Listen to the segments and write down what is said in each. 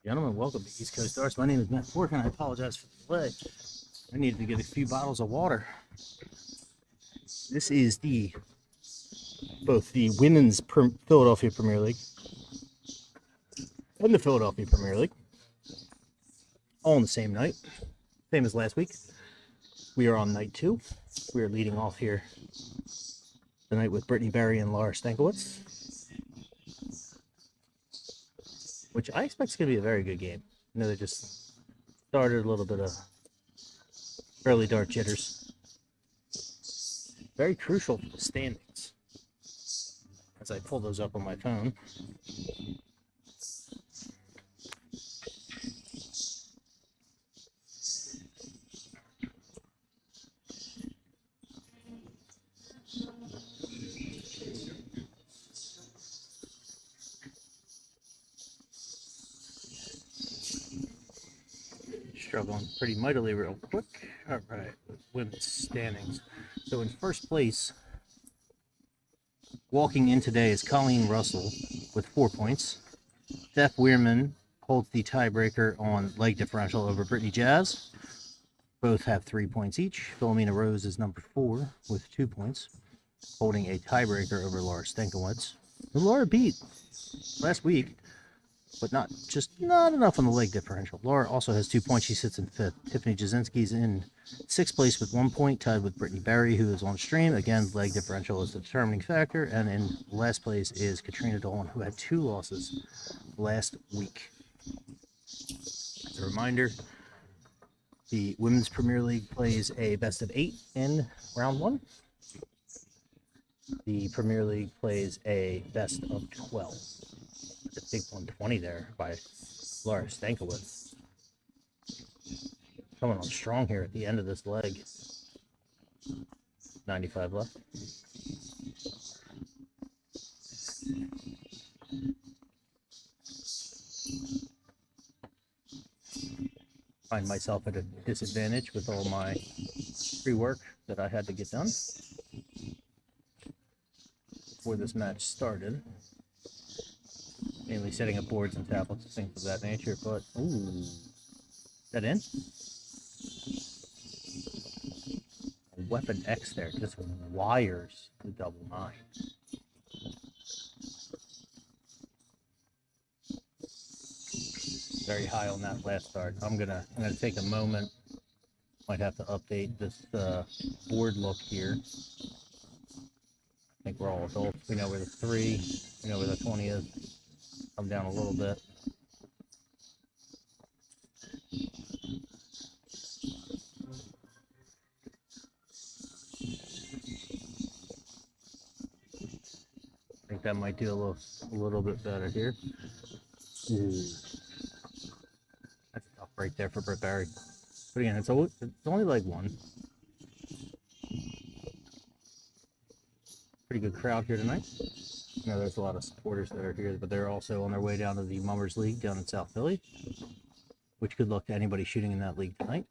Gentlemen, welcome to East Coast Arts. My name is Matt Fork, and I apologize for the delay. I needed to get a few bottles of water. This is both the Women's Philadelphia Premier League and the Philadelphia Premier League, all on the same night, same as last week. We are on night 2. We are leading off here tonight with Brittany Berry and Laura Stankiewicz, which I expect is going to be a very good game. I know they just started a little bit of early dart jitters. Very crucial for the standings. As I pull those up on my phone. struggling pretty mightily real quick. All right, women's standings. So in first place, walking in today, is Colleen Russell with 4 points. Steph Weirman holds the tiebreaker on leg differential over Brittany Jazz. Both have 3 points each. Philomena Rose is number 4 with 2 points, holding a tiebreaker over Laura Stankiewicz, who Laura beat last week, but not enough on the leg differential. Laura also has 2 points. She sits in 5th. Tiffany Jasinski's in 6th place with 1 point, tied with Brittany Berry, who is on stream. Again, leg differential is the determining factor. And in last place is Katrina Dolan, who had 2 losses last week. As a reminder, the Women's Premier League plays a best of 8 in round 1. The Premier League plays a best of 12. A big 120 there by Laura Stankiewicz. Coming on strong here at the end of this leg. 95 left. Find myself at a disadvantage with all my pre-work that I had to get done before this match started. Mainly setting up boards and tablets and things of that nature, but ooh, is that in? A Weapon X there, just wires the double 9. Very high on that last start. I'm gonna take a moment. Might have to update this board look here. I think we're all adults. We know where the 3, we know where the 20 is. Come down a little bit. I think that might do a little bit better here. Ooh. That's tough right there for Britt Berry. But again, it's only leg 1. Pretty good crowd here tonight. You know, there's a lot of supporters that are here, but they're also on their way down to the Mummers League down in South Philly, which good luck to anybody shooting in that league tonight.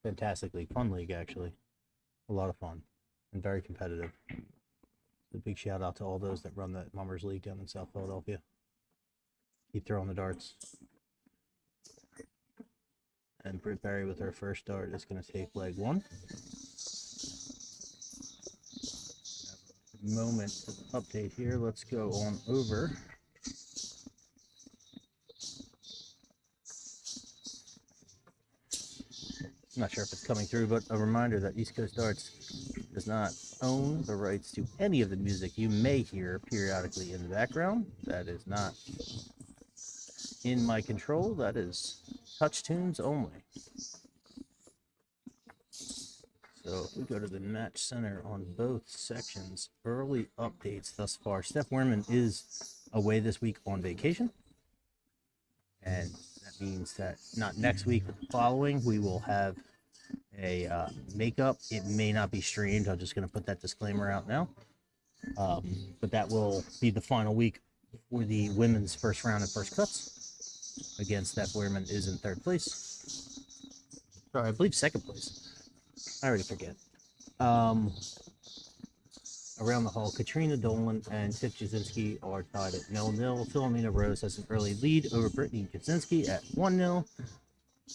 Fantastic league, fun league actually, a lot of fun and very competitive. A big shout out to all those that run that Mummers League down in South Philadelphia. Keep throwing the darts. And Britt Berry with her first dart is going to take leg 1. Moment to update here. Let's go on over. I'm not sure if it's coming through, but a reminder that East Coast Darts does not own the rights to any of the music you may hear periodically in the background. That is not in my control. That is touch tunes only. So if we go to the match center on both sections, early updates thus far. Steph Weirman is away this week on vacation. And that means that not next week, but the following, we will have a makeup. It may not be streamed. I'm just going to put that disclaimer out now. But that will be the final week for the women's first round and first cuts. Again, Steph Weirman is in 3rd place. Sorry, I believe 2nd place. I already forget. Around the hall, Katrina Dolan and Tiff Jasinski are tied at 0-0. Philomena Rose has an early lead over Brittany Jasinski at 1-0.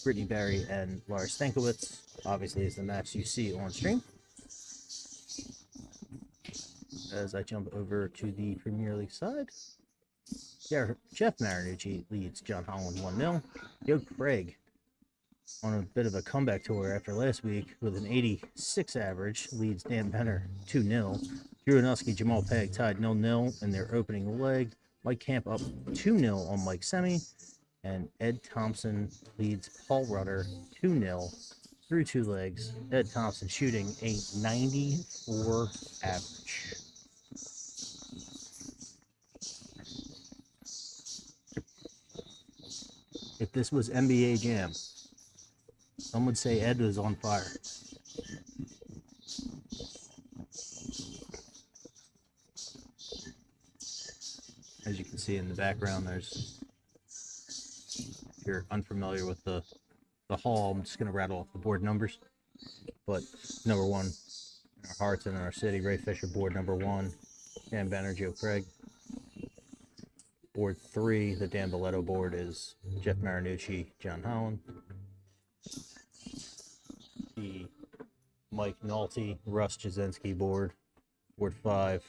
Brittany Berry and Laura Stankiewicz obviously is the match you see on stream. As I jump over to the Premier League side, Jeff Marinucci leads John Holland 1-0. Joe Craig on a bit of a comeback tour after last week with an 86 average leads Dan Benner 2-0. Drew Anuski, Jamal Pegg tied 0-0 in their opening leg. Mike Camp up 2-0 on Mike Semi. And Ed Thompson leads Paul Rudder 2-0 through 2 legs. Ed Thompson shooting a 94 average. If this was NBA Jam, some would say Ed was on fire. As you can see in the background, there's if you're unfamiliar with the hall, I'm just going to rattle off the board numbers. But number 1 in our hearts and in our city, Ray Fisher, board number 1, Dan Benner, Joe Craig. Board 3, the Dan Boletto board, is Jeff Marinucci, John Holland. The Mike Nolte, Russ Jasinski board. Board 5,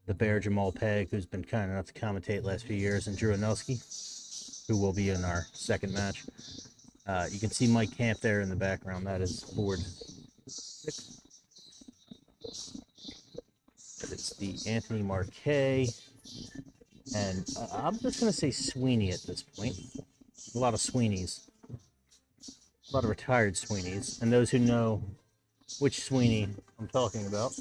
the Bear Jamal Pegg, who's been kind enough to commentate last few years, and Drew Anelski, who will be in our second match. You can see Mike Camp there in the background. That is board 6. It's the Anthony Marquet. And I'm just going to say Sweeney at this point. A lot of Sweeneys. A lot of retired Sweeneys. And those who know which Sweeney I'm talking about.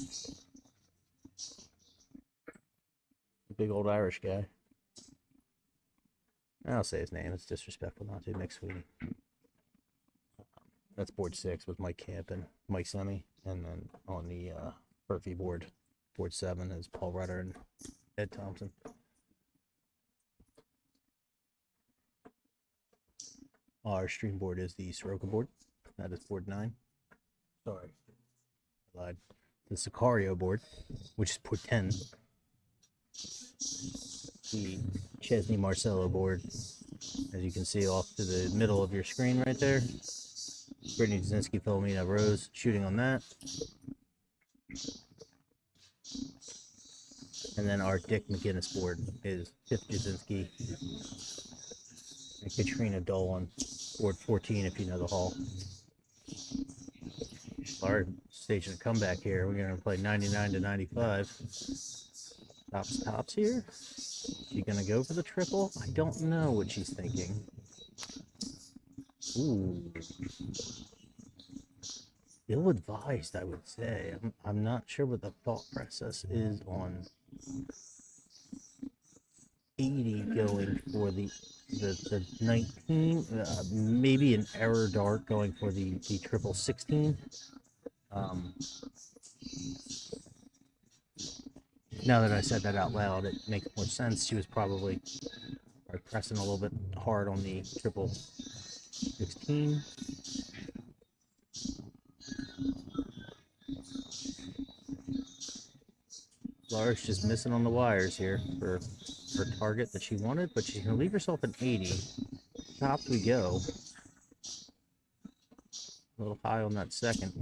The big old Irish guy. I'll say his name. It's disrespectful not to. Mick Sweeney. That's board 6 with Mike Camp and Mike Semi. And then on the Murphy board, board 7 is Paul Rutter and Ed Thompson. Our stream board is the Soroka board. That is board 9. Sorry, I lied. The Sicario board, which is board 10. The Chesney Marcello board, as you can see off to the middle of your screen right there. Brittany Jasinski, Philomena Rose shooting on that. And then our Dick McGinnis board is Tiff Jasinski and Katrina Dolan, board 14 if you know the hall. Our staging a comeback here. We're going to play 99 to 95. Tops here. She going to go for the triple? I don't know what she's thinking. Ooh. Ill-advised, I would say. I'm not sure what the thought process is on 80 going for the 19. Maybe an error dart going for the triple 16. Now that I said that out loud, it makes more sense. She was probably pressing a little bit hard on the triple 16. Laura's just missing on the wires here for her target that she wanted, but she's going to leave herself an 80. Top we go. A little high on that second.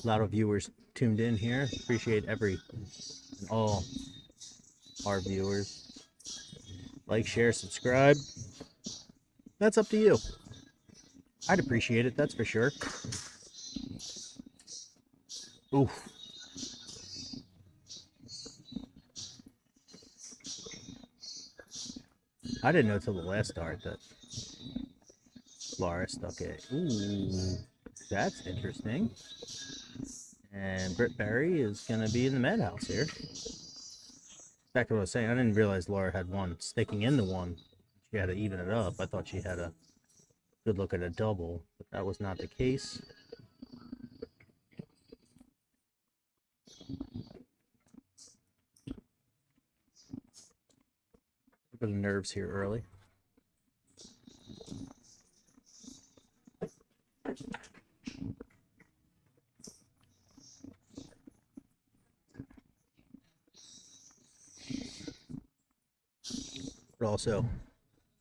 A lot of viewers tuned in here. Appreciate every and all our viewers. Like, share, subscribe. That's up to you. I'd appreciate it, that's for sure. Oof. I didn't know till the last start that Laura stuck it. Ooh, that's interesting. And Britt Barry is going to be in the madhouse here. Back to what I was saying, I didn't realize Laura had one sticking in the one. She had to even it up. I thought she had a good look at a double, but that was not the case. A bit of nerves here early. But also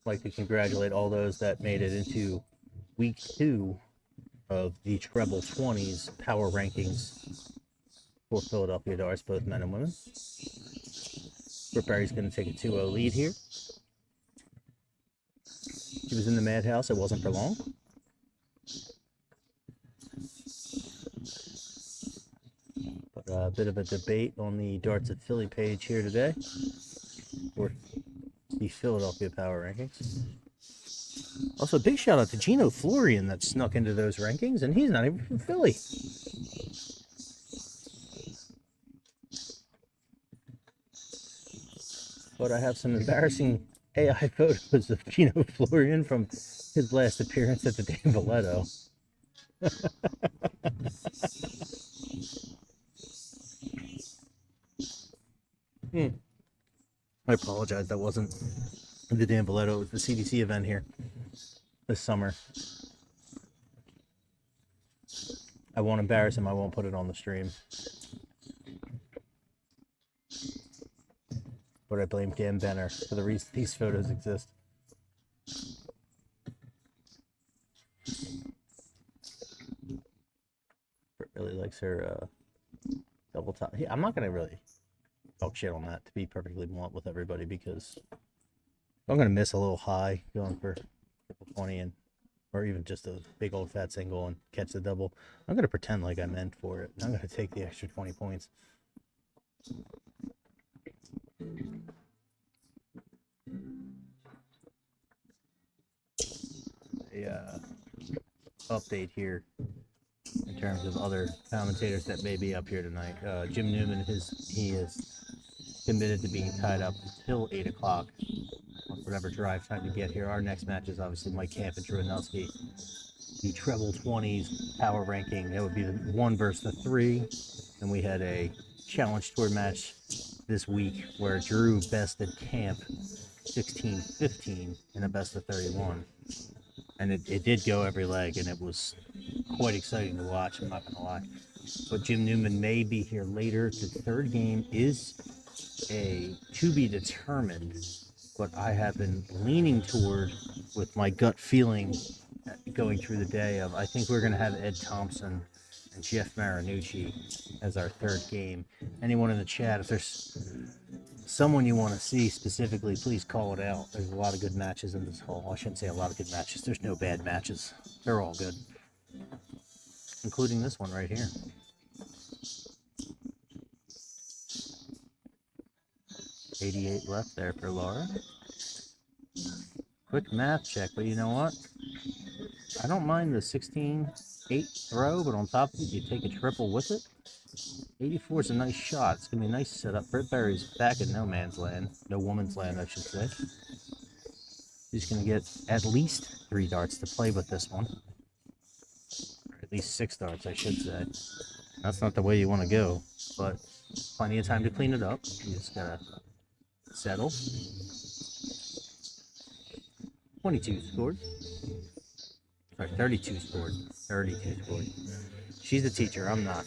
like to congratulate all those that made it into week 2 of the Treble 20s power rankings for Philadelphia Darts, both men and women. Britt Barry's going to take a 2-0 lead here. She was in the madhouse. It wasn't for long. But a bit of a debate on the Darts at Philly page here today for the Philadelphia power rankings. Also, a big shout out to Gino Florian that snuck into those rankings, and he's not even from Philly. But I have some embarrassing AI photos of Gino Florian from his last appearance at the Dan Boletto. I apologize, that wasn't the Dan Valletto, the CDC event here this summer. I won't embarrass him. I won't put it on the stream. But I blame Dan Benner for the reason these photos exist. Really likes her double top. I'm not going to really talk shit on that, to be perfectly blunt with everybody, because I'm going to miss a little high going for triple 20 and or even just a big old fat single and catch the double. I'm going to pretend like I meant for it. I'm going to take the extra 20 points. Update here in terms of other commentators that may be up here tonight. Jim Newman, he is committed to being tied up until 8 o'clock. Whatever drive time to get here. Our next match is obviously Mike Camp and Drew Anelski. The treble 20s power ranking. That would be the 1 versus the 3. And we had a challenge tour match this week where Drew bested Camp 16-15 in a best of 31. And it did go every leg, and it was quite exciting to watch, I'm not going to lie. But Jim Newman may be here later. The third game is a to be determined, but I have been leaning toward, with my gut feeling going through the day, of I think we're going to have Ed Thompson and Jeff Marinucci as our third game. Anyone in the chat, if there's someone you want to see specifically, please call it out. There's a lot of good matches in this hall. I shouldn't say a lot of good matches. There's no bad matches. They're all good, including this one right here. $88 left there for Laura. Quick math check, but you know what? I don't mind the 16-8 throw, but on top of it, you take a triple with it. 84 is a nice shot. It's going to be a nice setup. Britt Berry's back in no man's land. No woman's land, I should say. She's going to get at least 3 darts to play with this one. Or at least 6 darts, I should say. That's not the way you want to go, but plenty of time to clean it up. You just got to settle. 22 scored. Sorry, 32 scored. 32 scored. She's a teacher, I'm not.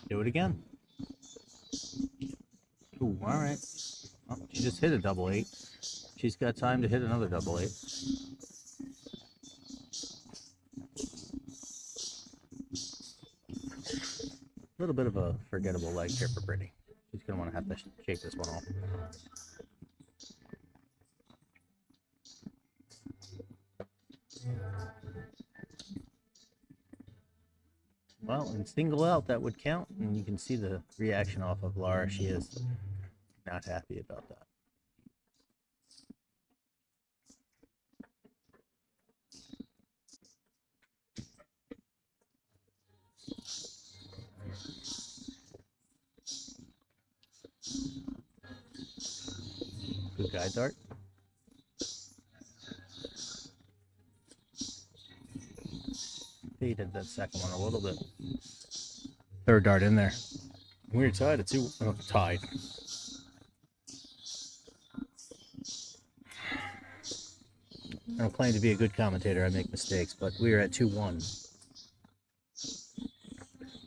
Do it again. Ooh, all right. Oh, she just hit a double 8. She's got time to hit another double 8. A little bit of a forgettable leg here for Brittany. She's going to want to have to shake this one off. Well, in single out, that would count, and you can see the reaction off of Laura. She is not happy about that. Good guy dart. Faded that second one a little bit. Third dart in there. We're tied at 2. Oh, tied. I don't claim to be a good commentator. I make mistakes, but we are at 2-1.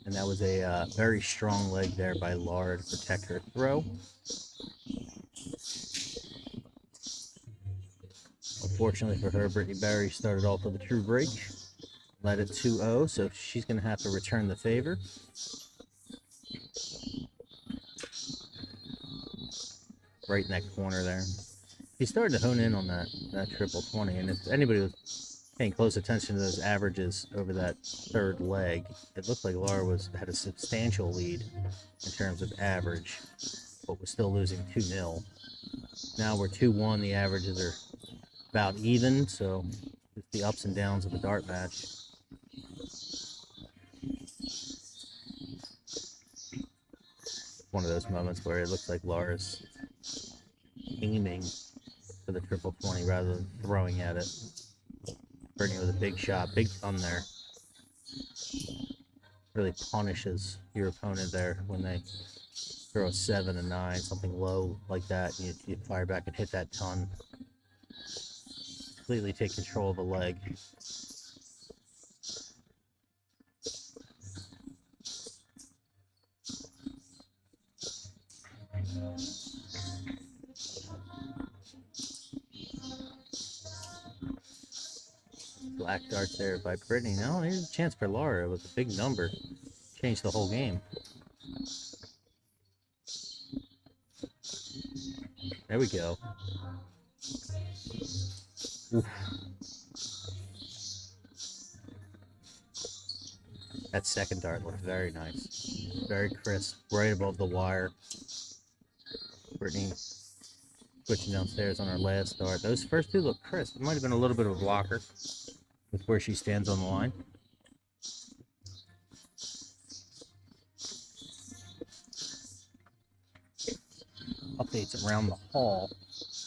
And that was a very strong leg there by Laura to protect her throw. Unfortunately for her, Brittany Berry started off with a true break. Led it 2-0, so she's going to have to return the favor. Right in that corner there. He started to hone in on that triple 20, and if anybody was paying close attention to those averages over that third leg, it looked like Laura had a substantial lead in terms of average, but was still losing 2-0. Now we're 2-1. The averages are about even, so it's the ups and downs of a dart match. One of those moments where it looks like Laura's aiming for the triple 20 rather than throwing at it. Brittany with a big shot, big ton there. Really punishes your opponent there when they throw a 7, a 9, something low like that, and you fire back and hit that ton. Completely take control of the leg. Black darts there by Brittany. Now here's a chance for Laura with a big number. Change the whole game. There we go. Oof. That second dart looked very nice. Very crisp, right above the wire. Brittany switching downstairs on her last dart. Those first two look crisp. It might have been a little bit of a blocker with where she stands on the line. Updates around the hall.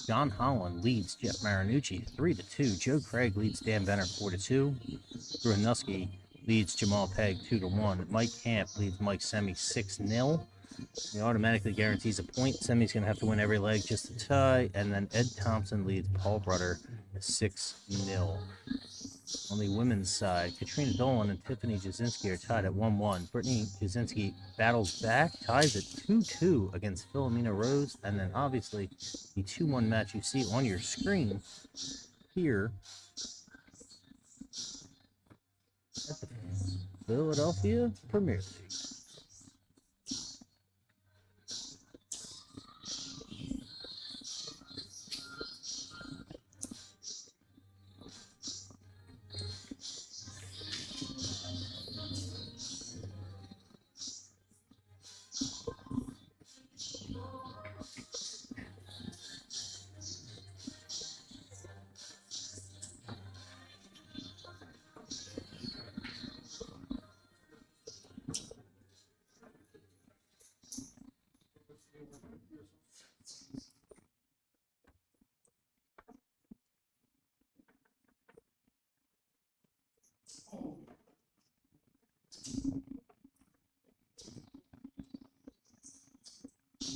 John Holland leads Jeff Marinucci 3-2. Joe Craig leads Dan Benner 4-2. Drew Anuski leads Jamal Pegg 2-1. Mike Camp leads Mike Semi 6-0. He automatically guarantees a point. Semi's going to have to win every leg just to tie. And then Ed Thompson leads Paul Brutter 6-0. On the women's side, Katrina Dolan and Tiffany Jasinski are tied at 1-1. Brittany Jasinski battles back, ties at 2-2 against Philomena Rose. And then obviously the 2-1 match you see on your screen here at the Philadelphia Premier League.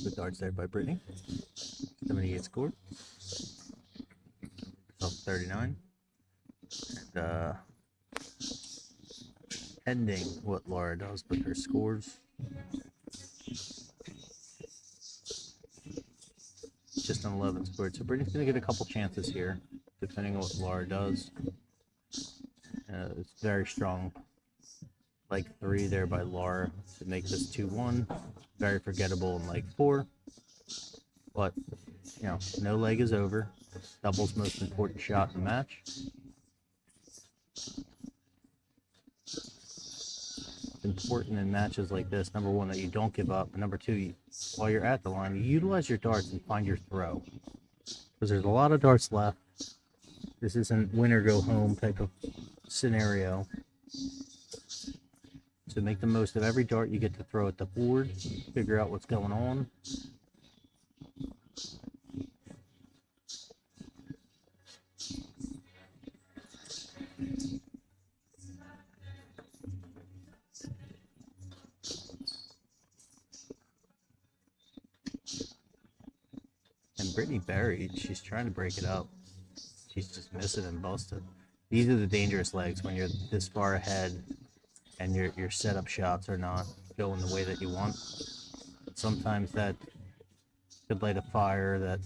Good darts there by Brittany. 78 scored. Up 39. And pending what Laura does with her scores. Just an 11 scored. So Brittany's going to get a couple chances here, depending on what Laura does. It's very strong. Leg 3 there by Laura to make this 2-1. Very forgettable in leg 4. But, you know, no leg is over. Double's most important shot in the match. It's important in matches like this, number one, that you don't give up. And number two, while you're at the line, you utilize your darts and find your throw. Because there's a lot of darts left. This isn't win or go home type of scenario. So make the most of every dart you get to throw at the board. Figure out what's going on. And Brittany buried. She's trying to break it up. She's just missing and busted. These are the dangerous legs when you're this far ahead and your setup shots are not going the way that you want. Sometimes that could light a fire that,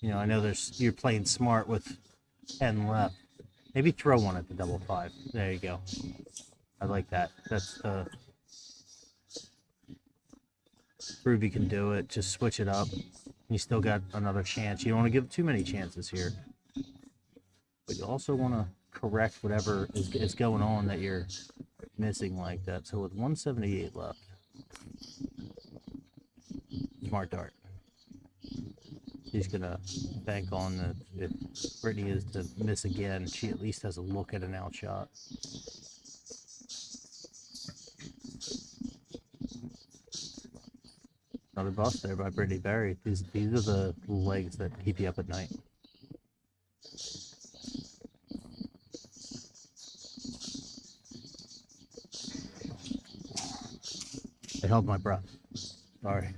you know, I know you're playing smart with 10 left. Maybe throw one at the double 5. There you go. I like that. That's the prove you can do it. Just switch it up. You still got another chance. You don't want to give too many chances here. But you also want to correct whatever is going on that you're missing like that. So with 178 left, smart dart. She's going to bank on that if Brittany is to miss again, she at least has a look at an out shot. Another bust there by Brittany Berry. These are the legs that keep you up at night. I held my breath. Sorry.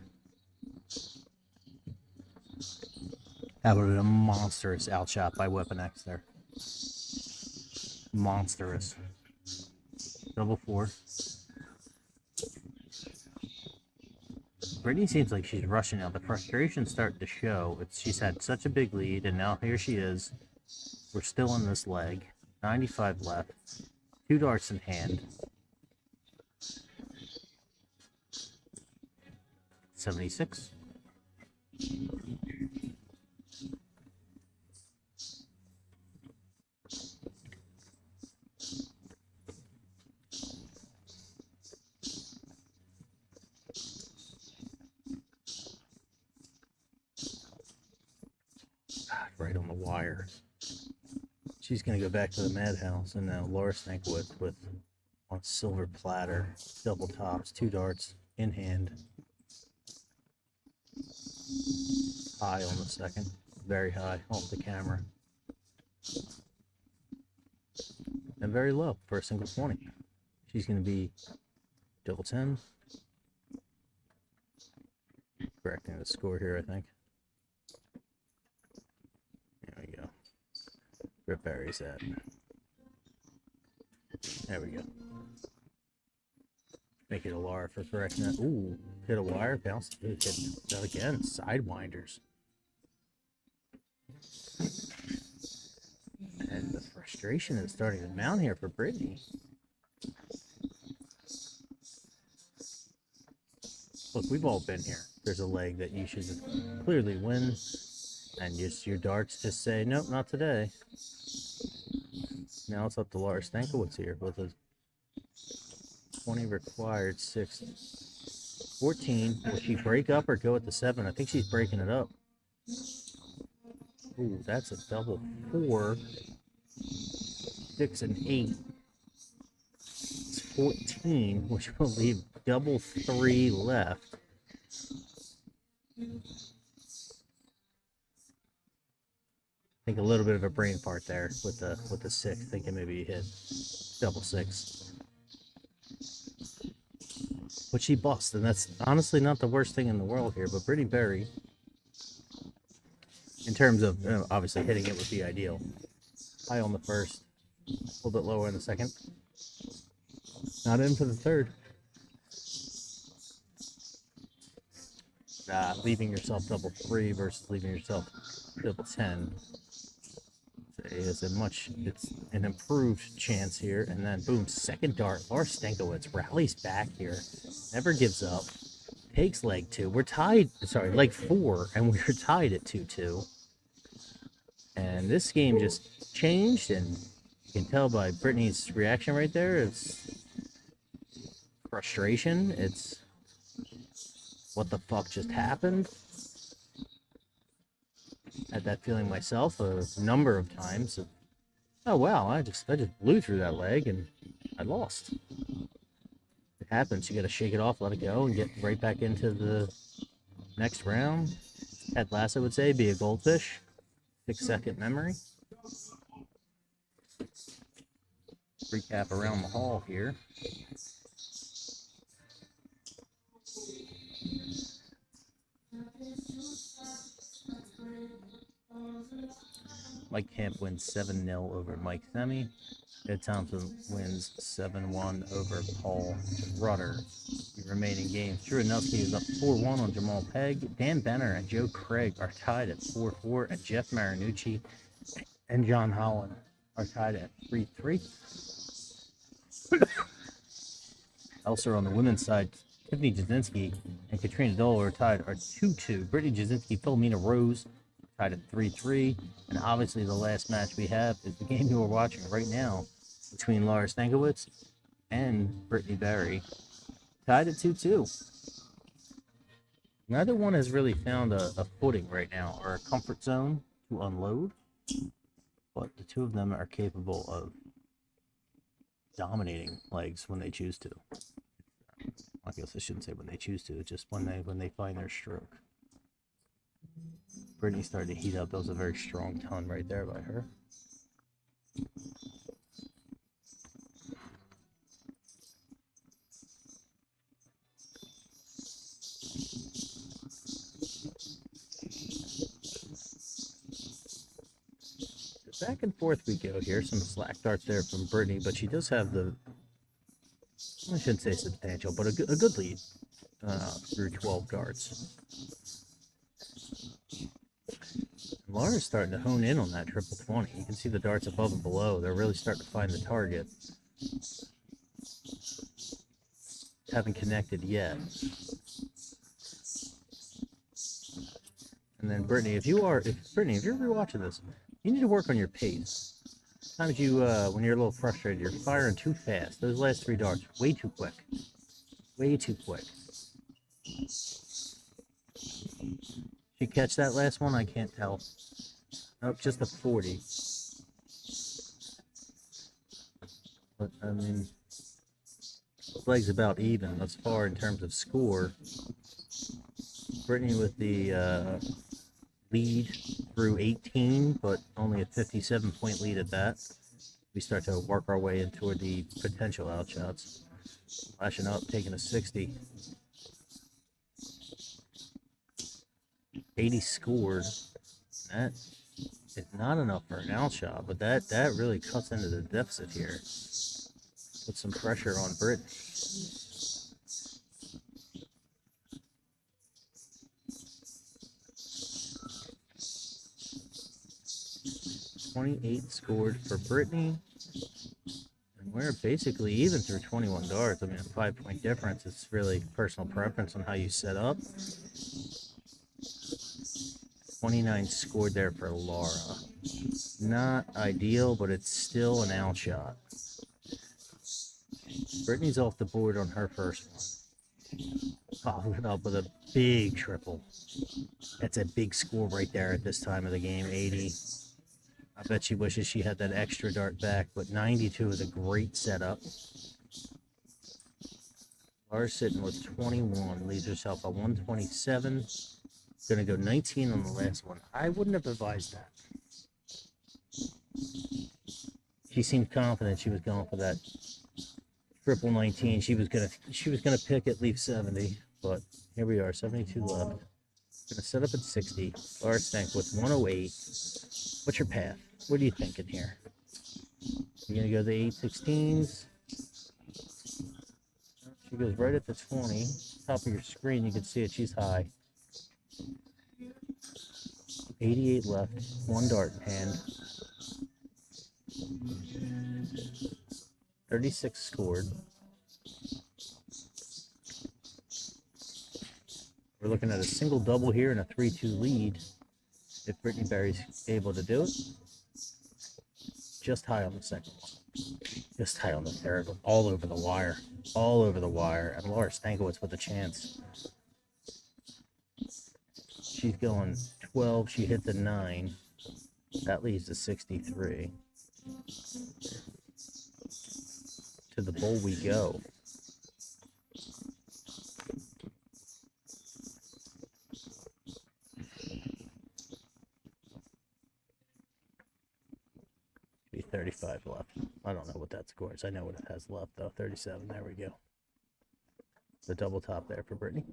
That would have been a monstrous outshot by Weapon X there. Monstrous. Double four. Brittany seems like she's rushing now. The frustration's starting to show. She's had such a big lead, and now here she is. We're still in this leg. 95 left. 2 darts in hand. 76. Right on the wire. She's going to go back to the Madhouse, and now Laura Stankiewicz with on silver platter, double tops, 2 darts in hand. High on the second, very high off the camera, and very low for a single 20. She's going to be double 10. Correcting the score here, I think. There we go. Where Barry's at. There we go. Make it a Laura for correcting that. Ooh, hit a wire, bounced. Ooh, hit that again. Sidewinders. And the frustration is starting to mount here for Brittany. Look, we've all been here. There's a leg that you should clearly win, and just your darts just say, nope, not today. Now it's up to Laura Stankiewicz here with a 20 required, 6, 14. Will she break up or go at the 7? I think she's breaking it up. Ooh, that's a double 4. 6 and 8. It's 14, which will leave double 3 left. I think a little bit of a brain fart there with the 6, thinking maybe you hit double 6. But she busts, and that's honestly not the worst thing in the world here. But Brittany Berry, in terms of obviously hitting it would be ideal. High on the first, a little bit lower in the second. Not in for the third. Leaving yourself double 3 versus leaving yourself double 10. It's an improved chance here, and then boom, second dart. Laura Stankiewicz rallies back here, never gives up, takes leg 2. We're tied, sorry, leg 4, and we're tied at 2-2. And this game just changed, and you can tell by Brittany's reaction right there, it's frustration, it's what the fuck just happened. Had that feeling myself a number of times. Oh wow, I just blew through that leg and I lost. It happens. You got to shake it off, let it go, and get right back into the next round. Ted Lasso would say, be a goldfish. 6-second memory. Recap around the hall here. Mike Camp wins 7-0 over Mike Semi. Ed Thompson wins 7-1 over Paul Rudder. The remaining games, Drew Anelski is up 4-1 on Jamal Pegg. Dan Benner and Joe Craig are tied at 4-4, and Jeff Marinucci and John Holland are tied at 3-3. Also on the women's side, Tiffany Jasinski and Katrina Dole are tied at 2-2. Brittany Jasinski, Philomena Rose tied at 3-3. And obviously the last match we have is the game you are watching right now between Laura Stankiewicz and Brittany Berry, tied at 2-2. Neither one has really found a footing right now or a comfort zone to unload, but the two of them are capable of dominating legs when they choose to. I guess I shouldn't say when they choose to, just when they find their stroke. Brittany started to heat up. That was a very strong ton right there by her. Back and forth we go here. Some slack darts there from Brittany, but she does have the, I shouldn't say substantial, but a good lead through 12 darts. Laura's starting to hone in on that triple 20. You can see the darts above and below. They're really starting to find the target. Haven't connected yet. And then Brittany, if you're rewatching this, you need to work on your pace. Sometimes when you're a little frustrated, you're firing too fast. Those last 3 darts, way too quick. Way too quick. Did you catch that last one? I can't tell. Nope, just a 40. But, I mean, leg's about even thus far in terms of score. Brittany with the lead through 18, but only a 57-point lead at that. We start to work our way in toward the potential outshots. Flashing up, taking a 60. 80 scored. That is not enough for an outshot, but that really cuts into the deficit here. Put some pressure on Brittany. 28 scored for Brittany. And we're basically even through 21 darts. I mean, a 5-point difference. It's really personal preference on how you set up. 29 scored there for Laura. Not ideal, but it's still an outshot. Brittany's off the board on her first one. Followed up with a big triple. That's a big score right there at this time of the game, 80. I bet she wishes she had that extra dart back, but 92 is a great setup. Laura's sitting with 21, leaves herself a 127. Gonna go 19 on the last one. I wouldn't have advised that. She seemed confident she was going for that triple 19. She was gonna pick it, leave 70, but here we are, 72 left. Gonna set up at 60. Laura Stank with 108. What's your path? What are you thinking here? You're gonna go the 816s. She goes right at the 20. Top of your screen, you can see it. She's high. 88 left. 1 dart in hand. 36 scored. We're looking at a single double here and a 3-2 lead. If Brittany Berry's able to do it. Just high on the second one. Just high on the third one. All over the wire. All over the wire. And Laura Stankiewicz with a chance. She's going 12. She hit the 9. That leaves the 63. To the bowl we go. Be 35 left. I don't know what that scores. I know what it has left though. 37. There we go. The double top there for Brittany.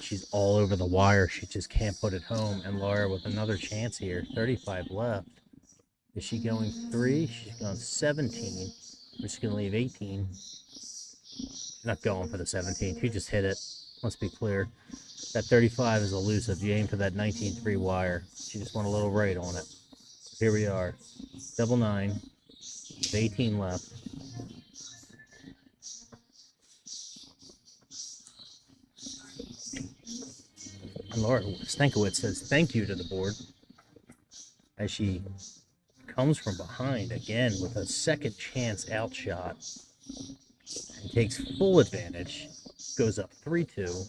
She's all over the wire. She just can't put it home. And Laura with another chance here. 35 left. Is she going 3? She's going 17. Which is going to leave 18. She's not going for the 17. She just hit it. Let's be clear. That 35 is elusive. You aim for that 19-3 wire. She just went a little right on it. Here we are. Double 9. 18 left. And Laura Stankiewicz says thank you to the board as she comes from behind again with a second chance outshot and takes full advantage. Goes up 3-2.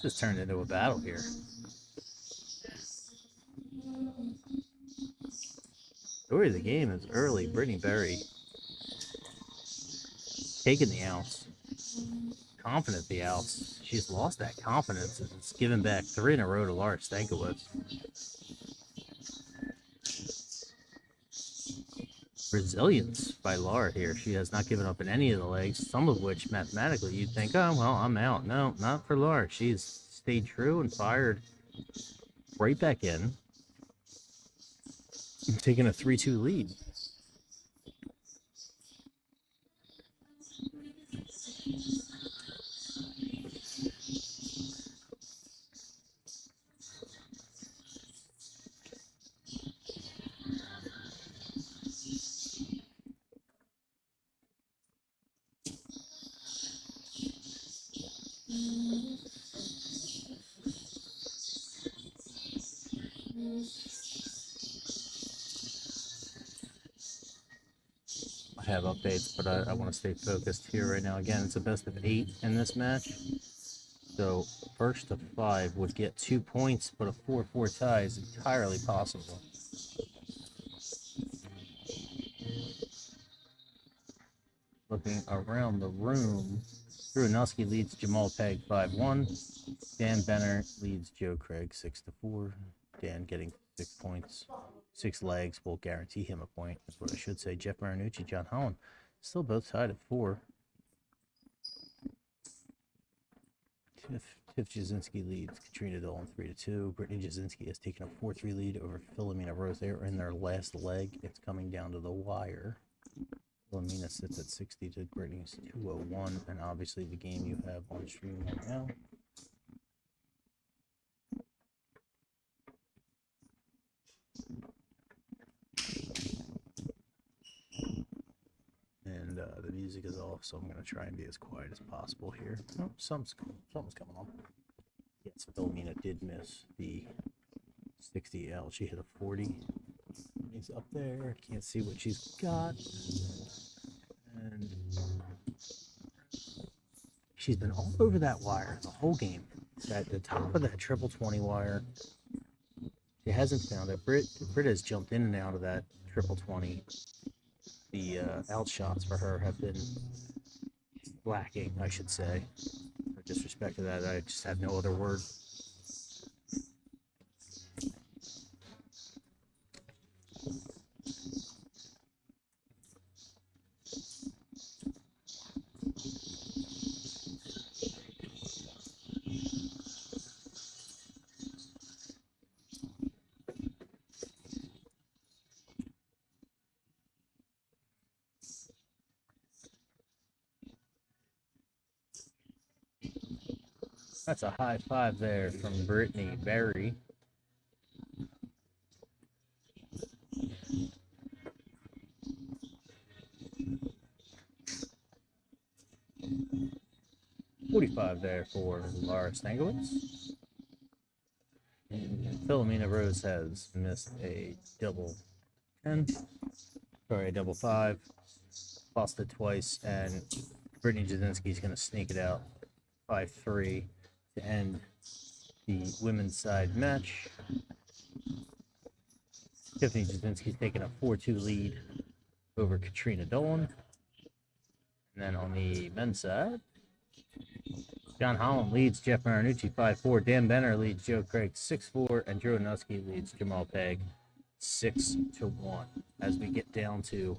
Just turned into a battle here. Story of the game is early. Brittany Berry taking the outs. Confident the outs. She's lost that confidence and it's given back 3 in a row to Laura Stankiewicz. Resilience by Laura here. She has not given up in any of the legs, some of which mathematically you'd think, oh, well, I'm out. No, not for Laura. She's stayed true and fired right back in, taking a 3-2 lead. I have updates, but I want to stay focused here right now. Again, it's a best of 8 in this match. So first to 5 would get 2 points, but a 4-4 tie is entirely possible. Looking around the room, Drew Anuski leads Jamal Pegg 5-1. Dan Benner leads Joe Craig 6-4. Dan getting 6 points. 6 legs will guarantee him a point. That's what I should say. Jeff Marinucci, John Holland, still both tied at 4. Tiff Jasinski leads Katrina Dolan 3-2. Brittany Jasinski has taken a 4-3 lead over Philomena Rose. They are in their last leg. It's coming down to the wire. Philomena sits at 60 to Brittany's 201, and obviously the game you have on stream right now. And the music is off, so I'm going to try and be as quiet as possible here. Oh, something's coming on. Yes, Philomena did miss the 60L. She hit a 40. He's up there. Can't see what she's got. And she's been all over that wire the whole game. At the top of that triple 20 wire. She hasn't found it. Britt has jumped in and out of that triple 20. The out shots for her have been lacking, I should say. With disrespect to that, I just have no other word. That's a high 5 there from Brittany Berry. .45 there for Laura Stankiewicz. And Philomena Rose has missed a double 10. Sorry, a double 5. Lost it twice, and Brittany Jasinski is going to sneak it out 5-3 to end the women's side match. Tiffany Jasinski's taking a 4-2 lead over Katrina Dolan. And then on the men's side, John Holland leads Jeff Marinucci 5-4. Dan Benner leads Joe Craig 6-4. And Drew Anuski leads Jamal Pegg 6-1. As we get down to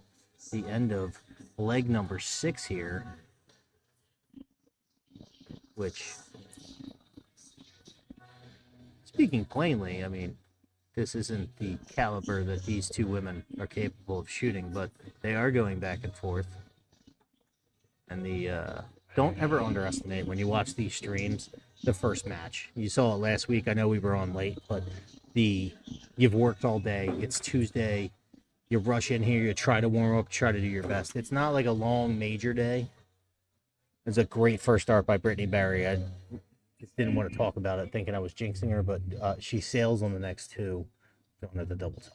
the end of leg number 6 here, which, speaking plainly, I mean, this isn't the caliber that these two women are capable of shooting, but they are going back and forth. And the don't ever underestimate, when you watch these streams, the first match. You saw it last week. I know we were on late, but you've worked all day. It's Tuesday. You rush in here. You try to warm up. Try to do your best. It's not like a long major day. It's a great first start by Brittany Berry. I just didn't want to talk about it, thinking I was jinxing her, but she sails on the next 2, going at the double top.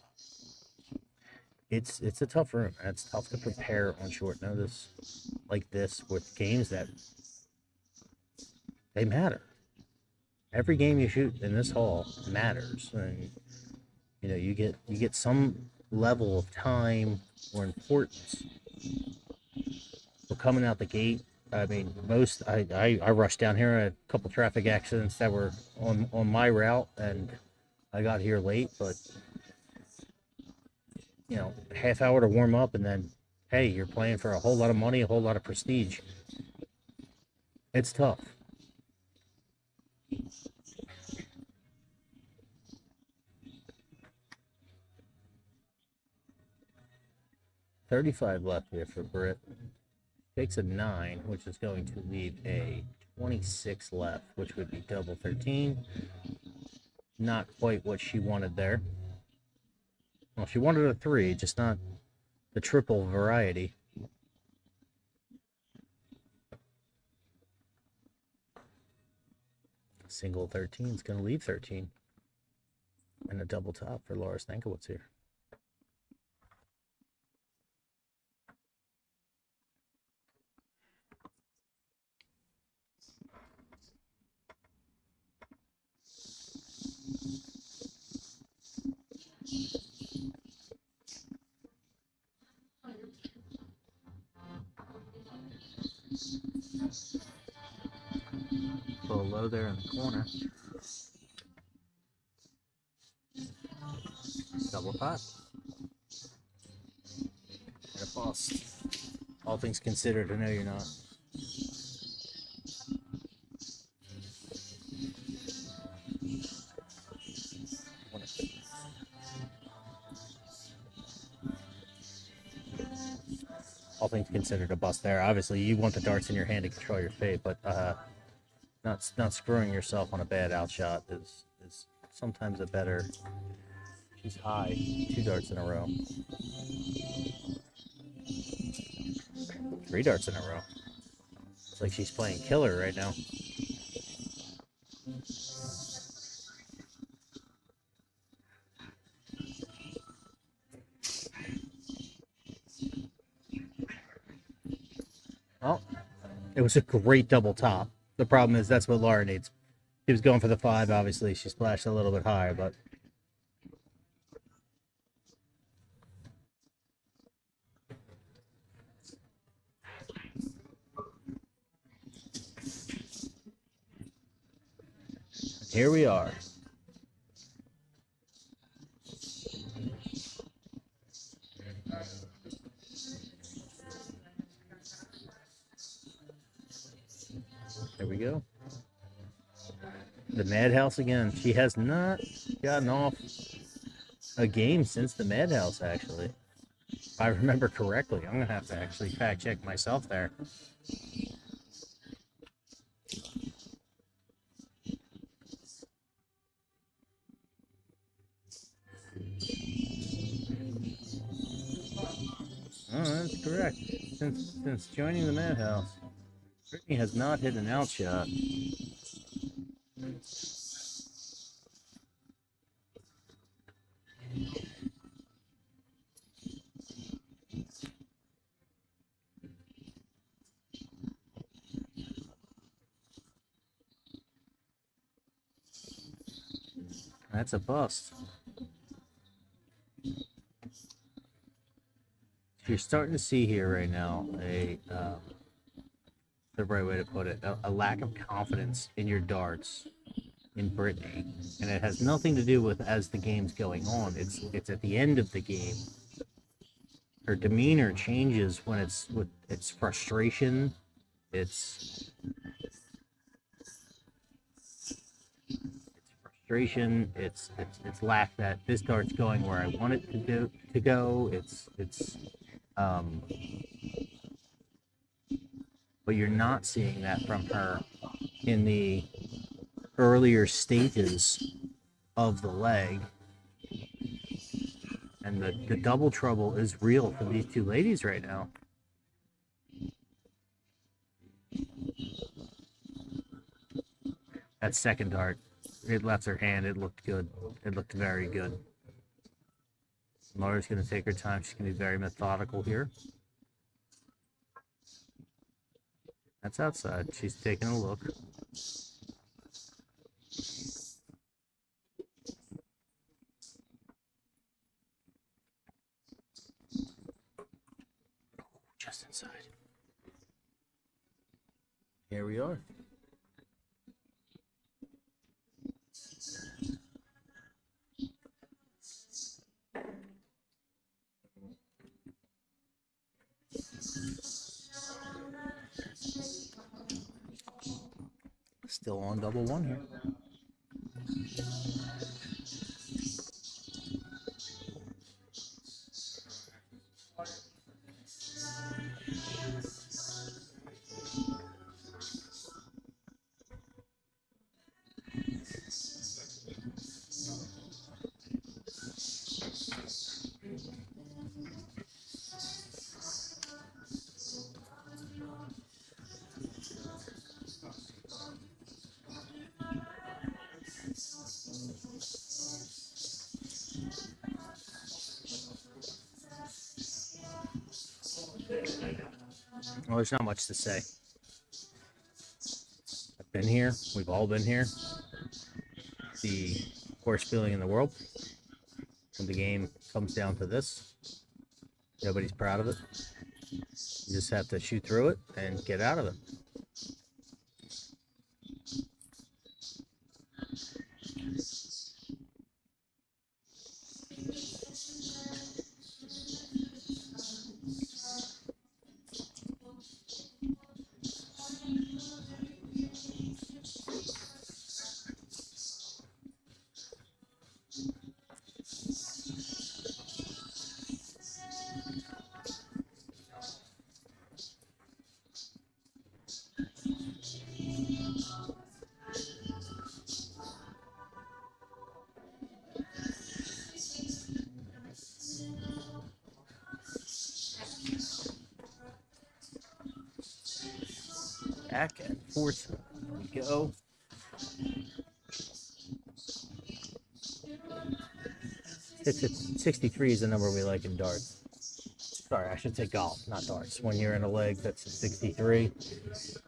It's a tough room. It's tough to prepare on short notice like this with games that they matter. every game you shoot in this hall matters, and you know you get some level of time or importance. But coming out the gate, I mean, I rushed down here. I had a couple traffic accidents that were on my route, and I got here late. But you know, a half hour to warm up, and then hey, you're playing for a whole lot of money, a whole lot of prestige. It's tough. $35 left here for Britt. Takes a 9, which is going to leave a 26 left, which would be double 13. Not quite what she wanted there. Well, she wanted a 3, just not the triple variety. Single 13 is going to leave 13. And a double top for Laura Stankiewicz here. A little low there in the corner. Double pot. And a bust. All things considered, I know you're not. All things considered, a bust there. Obviously, you want the darts in your hand to control your fate, but not screwing yourself on a bad outshot is sometimes a better. She's high, 2 darts in a row. 3 darts in a row. It's like she's playing killer right now. Well, it was a great double top. The problem is that's what Laura needs. She was going for the 5, obviously. She splashed a little bit higher, but here we are. There we go. The Madhouse again. She has not gotten off a game since the Madhouse, actually. If I remember correctly. I'm going to have to actually fact check myself there. Oh, that's correct. Since joining the Madhouse, Brittany has not hit an outshot. That's a bust. You're starting to see here right now the right way to put it, a lack of confidence in your darts in Brittany, and it has nothing to do with as the game's going on. It's at the end of the game. Her demeanor changes when it's with its frustration. It's frustration. It's lack that this dart's going where I want it to go. But you're not seeing that from her in the earlier stages of the leg. And the double trouble is real for these two ladies right now. That second dart, it left her hand. It looked good. It looked very good. Laura's going to take her time. She's going to be very methodical here. That's outside. She's taking a look. Just inside. Here we are. Still on double one here. Well, there's not much to say. I've been here. We've all been here. The worst feeling in the world. When the game comes down to this, nobody's proud of it. You just have to shoot through it and get out of it. Back and forth we go. It's 63 is the number we like in darts. Sorry, I should say golf, not darts. When you're in a leg that's a 63,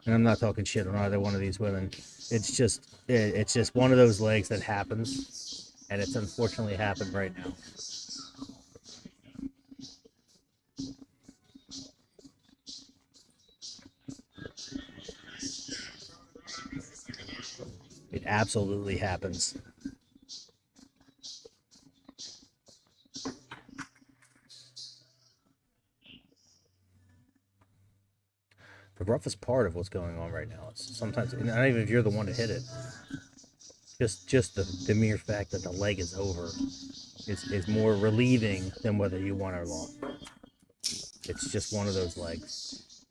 and I'm not talking shit on either one of these women. It's just one of those legs that happens, and it's unfortunately happened right now. It absolutely happens. The roughest part of what's going on right now is sometimes, not even if you're the one to hit it, just the mere fact that the leg is over is more relieving than whether you won or lost. It's just one of those legs.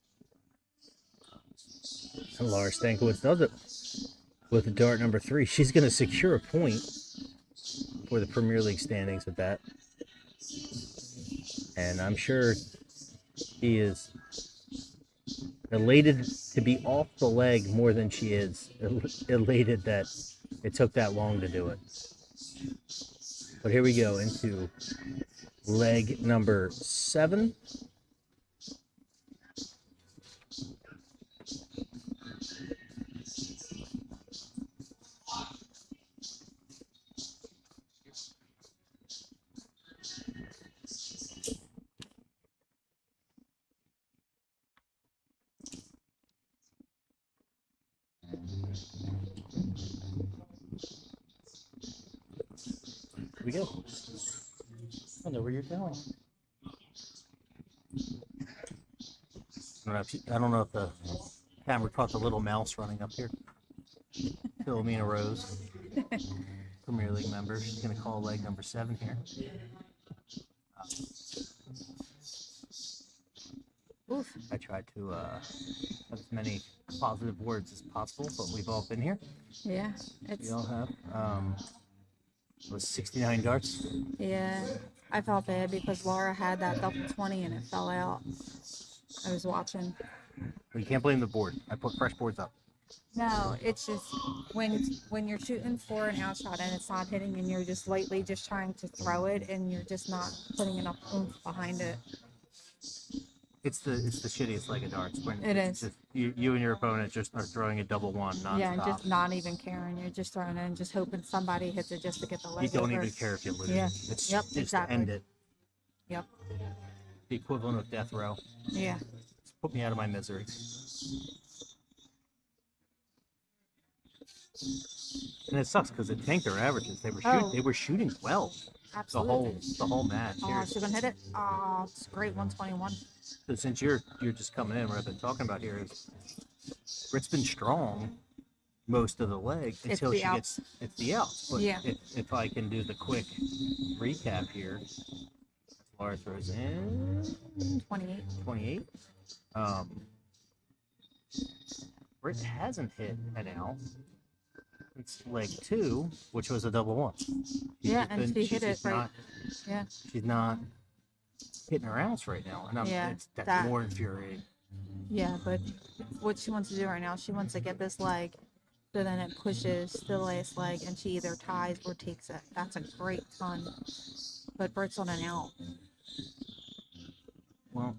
And Laura Stankiewicz does it with the dart number 3. She's going to secure a point for the Premier League standings with that. And I'm sure he is elated to be off the leg more than she is elated that it took that long to do it. But here we go into leg number 7. Here we go. I know where you're going. I don't know if the camera caught the little mouse running up here. Philomena Rose, Premier League member. She's going to call leg number 7 here. I tried to have as many positive words as possible, but we've all been here. Yeah, We all have. It was 69 darts. yeah. I felt bad because Laura had that double 20 and it fell out. I was watching. But you can't blame the board. I put fresh boards up. No, it's just when you're shooting for an outshot and it's not hitting and you're just lightly just trying to throw it and you're just not putting enough oomph behind it. It's the shittiest leg of darts when It it's is. just you and your opponent just are throwing a double one nonstop. Yeah, and just not even caring. You're just throwing it and just hoping somebody hits it just to get the You leg don't over. even care if you lose. Yeah. It's Yep, just exactly. to end it. Yep. The equivalent of death row. Yeah. It's put me out of my misery. And it sucks because it tanked their averages. They were shooting well Absolutely. the whole match. Oh, she gonna hit it. Oh, it's great. 121. So since you're just coming in, what I've been talking about here is Brit's been strong most of the leg until the she outs. gets it's the outs. But Yeah. if I can do the quick recap here, Laura throws in 28. 28. Brit hasn't hit an out. It's leg 2, which was a double one. Yeah, and she hit it right. Yeah. She's not hitting her outs right now, and that's more infuriating. Yeah, but what she wants to do right now, she wants to get this leg, so then it pushes the last leg, and she either ties or takes it. That's a great ton. But Bert's on an out. Well,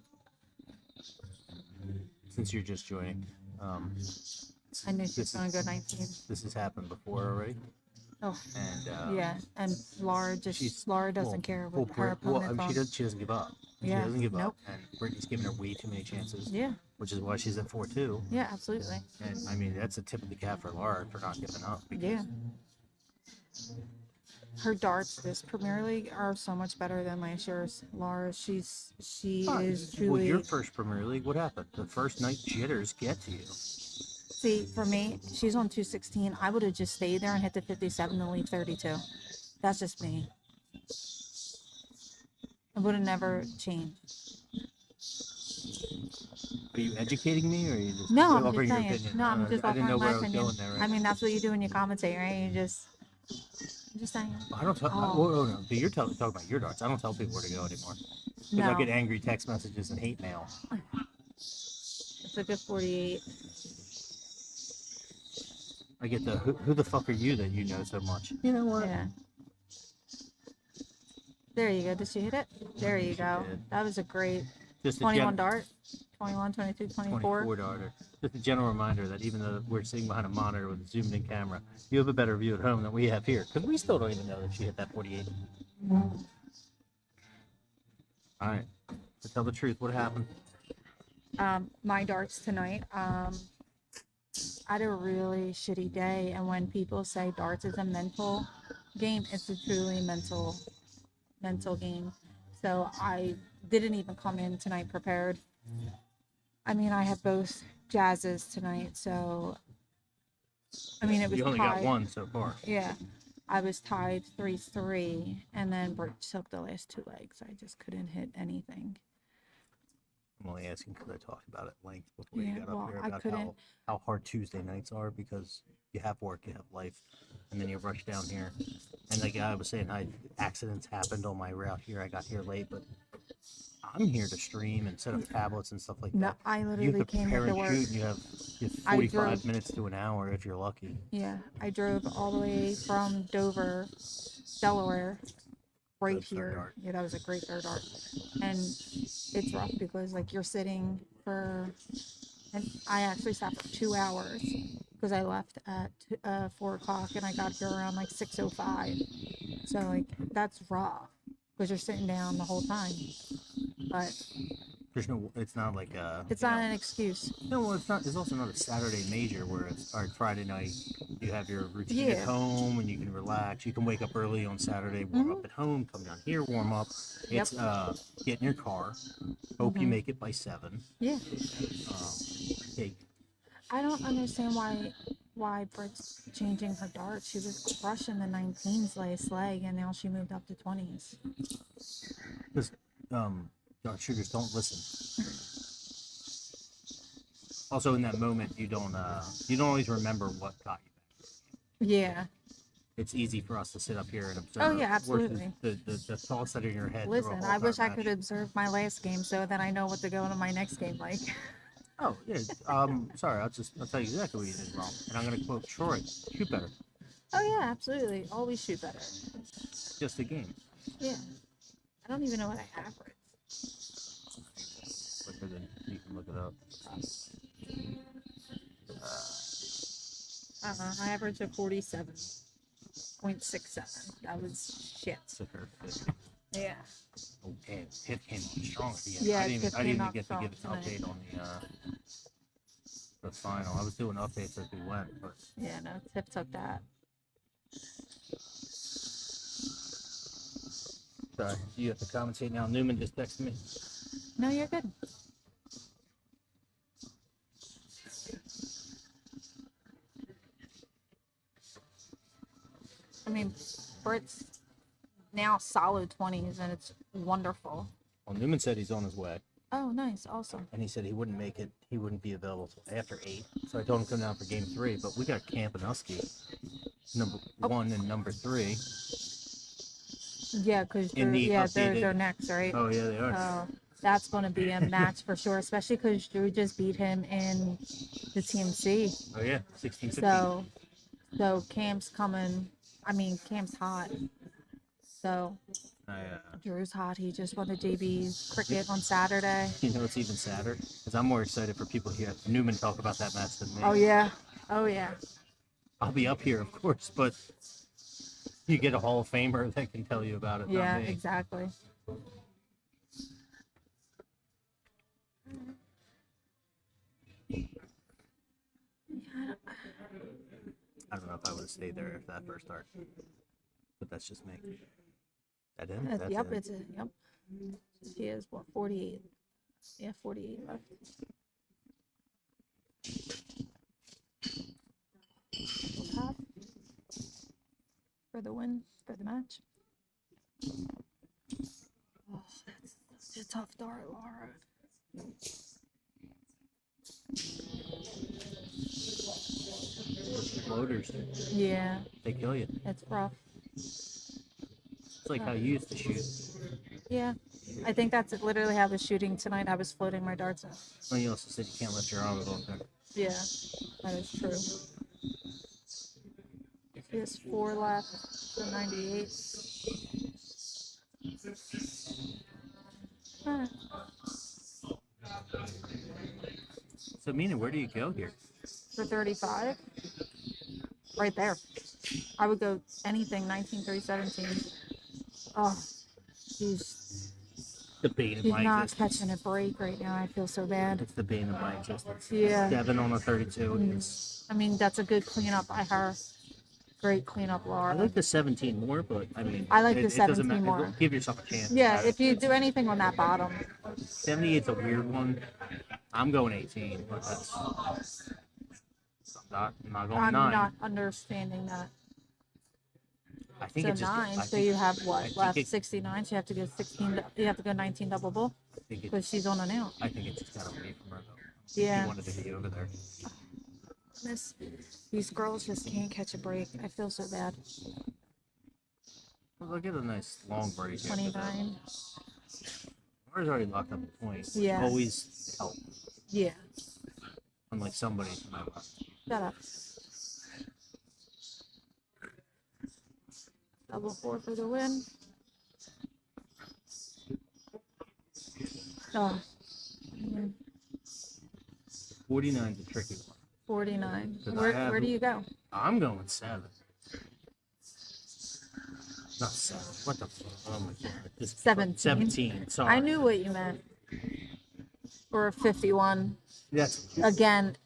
since you're just joining, I knew she was going to go 19. This has happened before already. Oh. And yeah, and Laura doesn't care what her opponent's on. She doesn't give up. Yeah. She doesn't give Nope. up, and Brittany's giving her way too many chances. Yeah. Which is why she's at 4-2. Yeah, absolutely. And I mean, that's a tip of the cap for Laura for not giving up. Yeah. Her darts this Premier League are so much better than last year's. Laura, she is truly. Well, your first Premier League, what happened? The first night jitters get to you. See, for me, she's on 216. I would have just stayed there and hit the 57 and leave 32. That's just me. It would have never changed. Are you educating me, or are you just No, I'm offering just your saying. opinion? No, I'm just I didn't offering know my where I was opinion. going there. Right? I mean, that's what you do when you commentate, right? I'm just saying. I don't talk. Oh. No. But you're talking about your darts. I don't tell people where to go anymore. Because No. I get angry text messages and hate mail. It's a good 48. I get the who the fuck are you that you know so much? You know what? Yeah. There you go. Did she hit it? There you go. did. That was a great Just a 21 dart. 21, 22, 24. 24 darter. Just a general reminder that even though we're sitting behind a monitor with a zoomed in camera, you have a better view at home than we have here. Because we still don't even know that she hit that 48. Alright. To tell the truth, what happened? My darts tonight. I had a really shitty day, and when people say darts is a mental game, it's a truly mental game. So I didn't even come in tonight prepared. I mean, I have both jazzes tonight, so I mean, it was You only tied. got one so far. Yeah, I was tied 3-3, and then Bert took the last two legs. I just couldn't hit anything. I'm only asking because I talked about it at length before Yeah, you got well, up here I about couldn't- how hard Tuesday nights are because you have work, you have life, and then you rush down here. And like I was saying, accidents happened on my route here. I got here late, but I'm here to stream and set up tablets and stuff like No, that. I You literally have to came prepare into and work. shoot, and you have I 45 drove- minutes to an hour if you're lucky. Yeah, I drove all the way from Dover, Delaware, right Good third here. dart. Yeah, that was a great third dart. And it's rough because like you're sitting for, and I actually sat for 2 hours because I left at 4 o'clock and I got here around like 6:05. So like that's rough because you're sitting down the whole time. But There's no, it's not like it's you not know, an excuse. No, well, it's not. There's also not a Saturday major where it's or Friday night. You have your routine at Yeah. home and you can relax. You can wake up early on Saturday, warm up at home, come down here, warm up. It's get in your car. Hope you make it by 7. Yeah. Hey, I don't understand why Britt's changing her dart. She was crushing the 19s last leg, and now she moved up to 20s. because dart shooters don't listen. Also, in that moment, you don't always remember what got you back. Yeah. It's easy for us to sit up here and observe. Oh, yeah, versus absolutely. The thoughts that are in your head. through a Listen, whole I wish I match. could observe my last game so that I know what to go into my next game like. Oh yeah. Sorry. I'll tell you exactly what you did wrong, and I'm gonna quote Troy: "Shoot better." Oh yeah, absolutely. Always shoot better. Just a game. Yeah. I don't even know what I average. Quicker than it up. I averaged a 47.67. That was shit. Took her 50. Yeah. Oh, damn. Tiff came on strong at the end. Yeah, I didn't Tiff even came out get to strong give an tonight. update on the final. I was doing updates as we went, but Yeah, no, Tiff took that. sorry. You have to commentate now. Newman just texted me. No, you're good. I mean, Britt's now solid 20s, and it's wonderful. Well, Newman said he's on his way, Oh, nice. Awesome. and he said he wouldn't make it. He wouldn't be available till after 8. So I told him to come down for game 3. But we got Campanowski, number 1 and number 3. Yeah, because In the they're updated- next, right? Oh yeah, they are. Oh, that's going to be a match for sure, especially because Drew just beat him in the TMC. Oh yeah, 16, 15. So Cam's coming. I mean, Cam's hot. So Drew's hot. He just won the JB's cricket on Saturday. You know, it's even sadder because I'm more excited for people here. Newman talk about that match than me. Oh yeah. Oh yeah. I'll be up here, of course, but you get a Hall of Famer that can tell you about it. Yeah, not me. exactly. I don't know if I would have stayed there if that first start, but that's just me. That in? That's Yep, in. it's a yep. She is what 48. Yeah, 48 left. Top for the win for the match. Oh, that's a tough dart, Laura. Floaters, Yeah, they kill you. it's rough. It's like how you used to shoot. Yeah, I think that's literally how I was shooting tonight. I was floating my darts in. Well, you also said you can't lift your arm above there. Yeah, that is true. She has 4 left for 98. Huh. So, Mina, where do you go here? For 35, right there. I would go anything 19, 30, 17. Oh, he's The bane of he's my not existence. catching a break right now. I feel so bad. It's the bane of my existence. Yeah. 7 on a 32 is. I mean, that's a good cleanup by her. Great cleanup, I Laura. like the 17 more, but I mean, I like the it doesn't 17 matter. more. Give yourself a chance. Yeah, if you do anything on that bottom, 78's a weird one. I'm going 18, but that's. I'm not going I'm 9. not understanding that. I think So it just. 9, I so think- you have I what think left? it- 69. So you have to go 16. You have to go 19 double bull I think it, because she's on an out. I think it just got away from her though. Yeah. She wanted to be over there. These girls just can't catch a break. I feel so bad. Well, look at a nice long break. after that. 29. Laura's already locked up a point. Yeah. Always help. Yeah. Unlike somebody to my left. Shut up. Double 4 for the win. Oh. 49's a tricky one. 49. Because I Where have- do you go? I'm going 7. Not 7. What the fuck? Oh my god. This 17. 17. Sorry. I knew what you meant. Or 51. That's Again,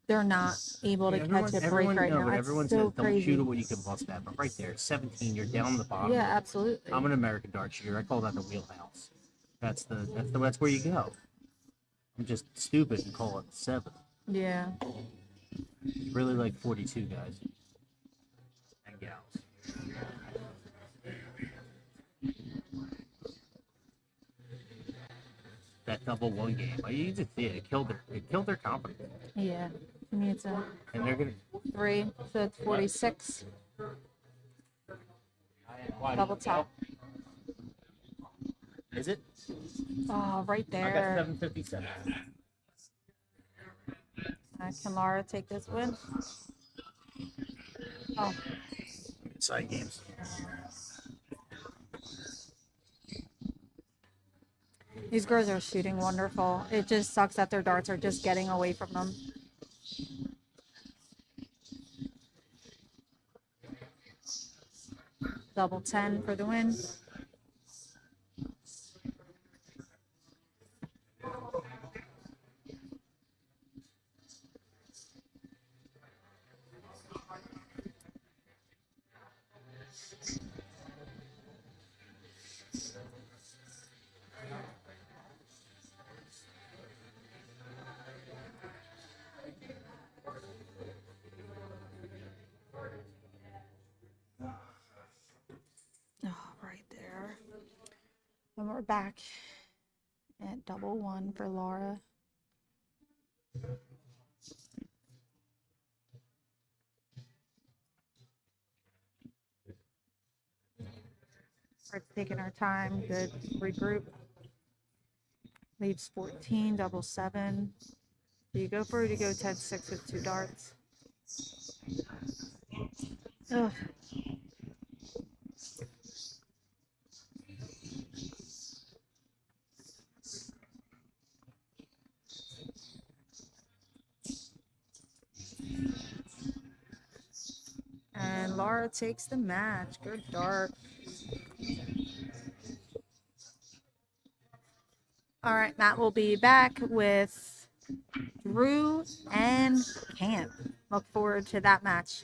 they're not able to catch a break right no, now. but It's everyone so says don't crazy. shoot it where you can bust that. But right there, 17, you're down the bottom. Yeah, absolutely. I'm an American dart shooter. I call that the wheelhouse. That's where you go. I'm just stupid and call it 7. Yeah. Really like 42 guys and gals. That double 1 game, you just see it. It killed their confidence, Yeah. I mean, it's a and they're gonna. 3, so it's 46. Double top. Is it? Oh, right I got there. 757. Can Laura take this win? Oh, Side games. These girls are shooting wonderful. It just sucks that their darts are just getting away from them. Double 10 for the win. Oh, right there. And we're back at double 1 for Laura. We're taking our time. Good regroup. Leaves 14, double 7. Do you go for it? Do you go 10-6 with 2 darts? Ugh. And Laura takes the match. Good dart. All right, Matt will be back with Drew and Camp. Look forward to that match.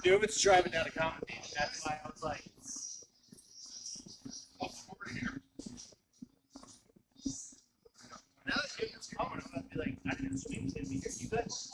David's driving down a comedy. That's why I was like, now that David's coming, I'm gonna be like, I didn't swing to be here. You guys.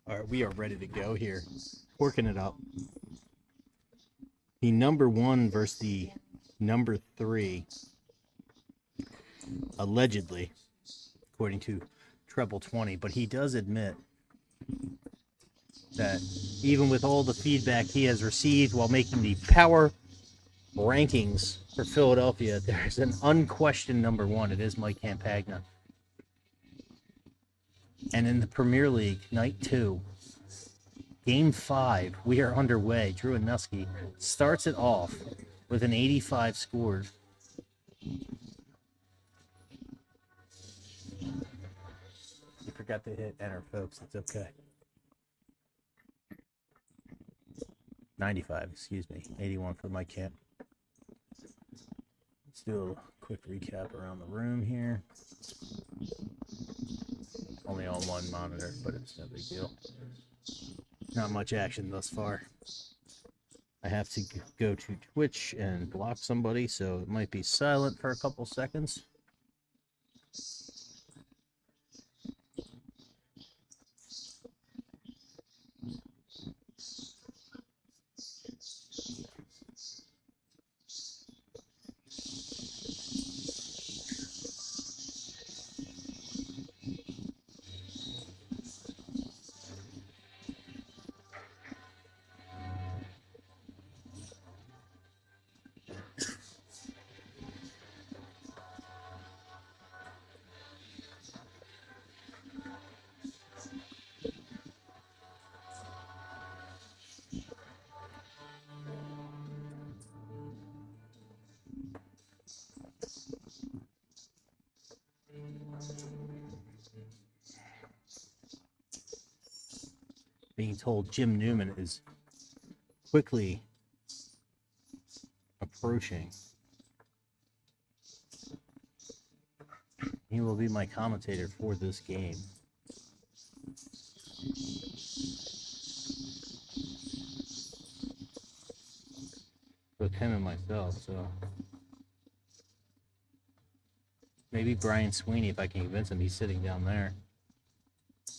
All right, we are ready to go here. Working it up. The number 1 versus the number 3, allegedly, according to Treble 20. But he does admit that even with all the feedback he has received while making the power rankings for Philadelphia, there's an unquestioned number 1. It is Mike Campagna. And in the Premier League, night 2, game 5, we are underway. Drew Anuski starts it off with an 85 scored. You forgot to hit enter, folks. It's okay. 95, excuse me. 81 for Mike Camp. Let's do a quick recap around the room here. Only on one monitor, but it's no big deal. Not much action thus far. I have to go to Twitch and block somebody, so it might be silent for a couple seconds. being told Jim Newman is quickly approaching. He will be my commentator for this game. With him and myself, so maybe Brian Sweeney if I can convince him. He's sitting down there.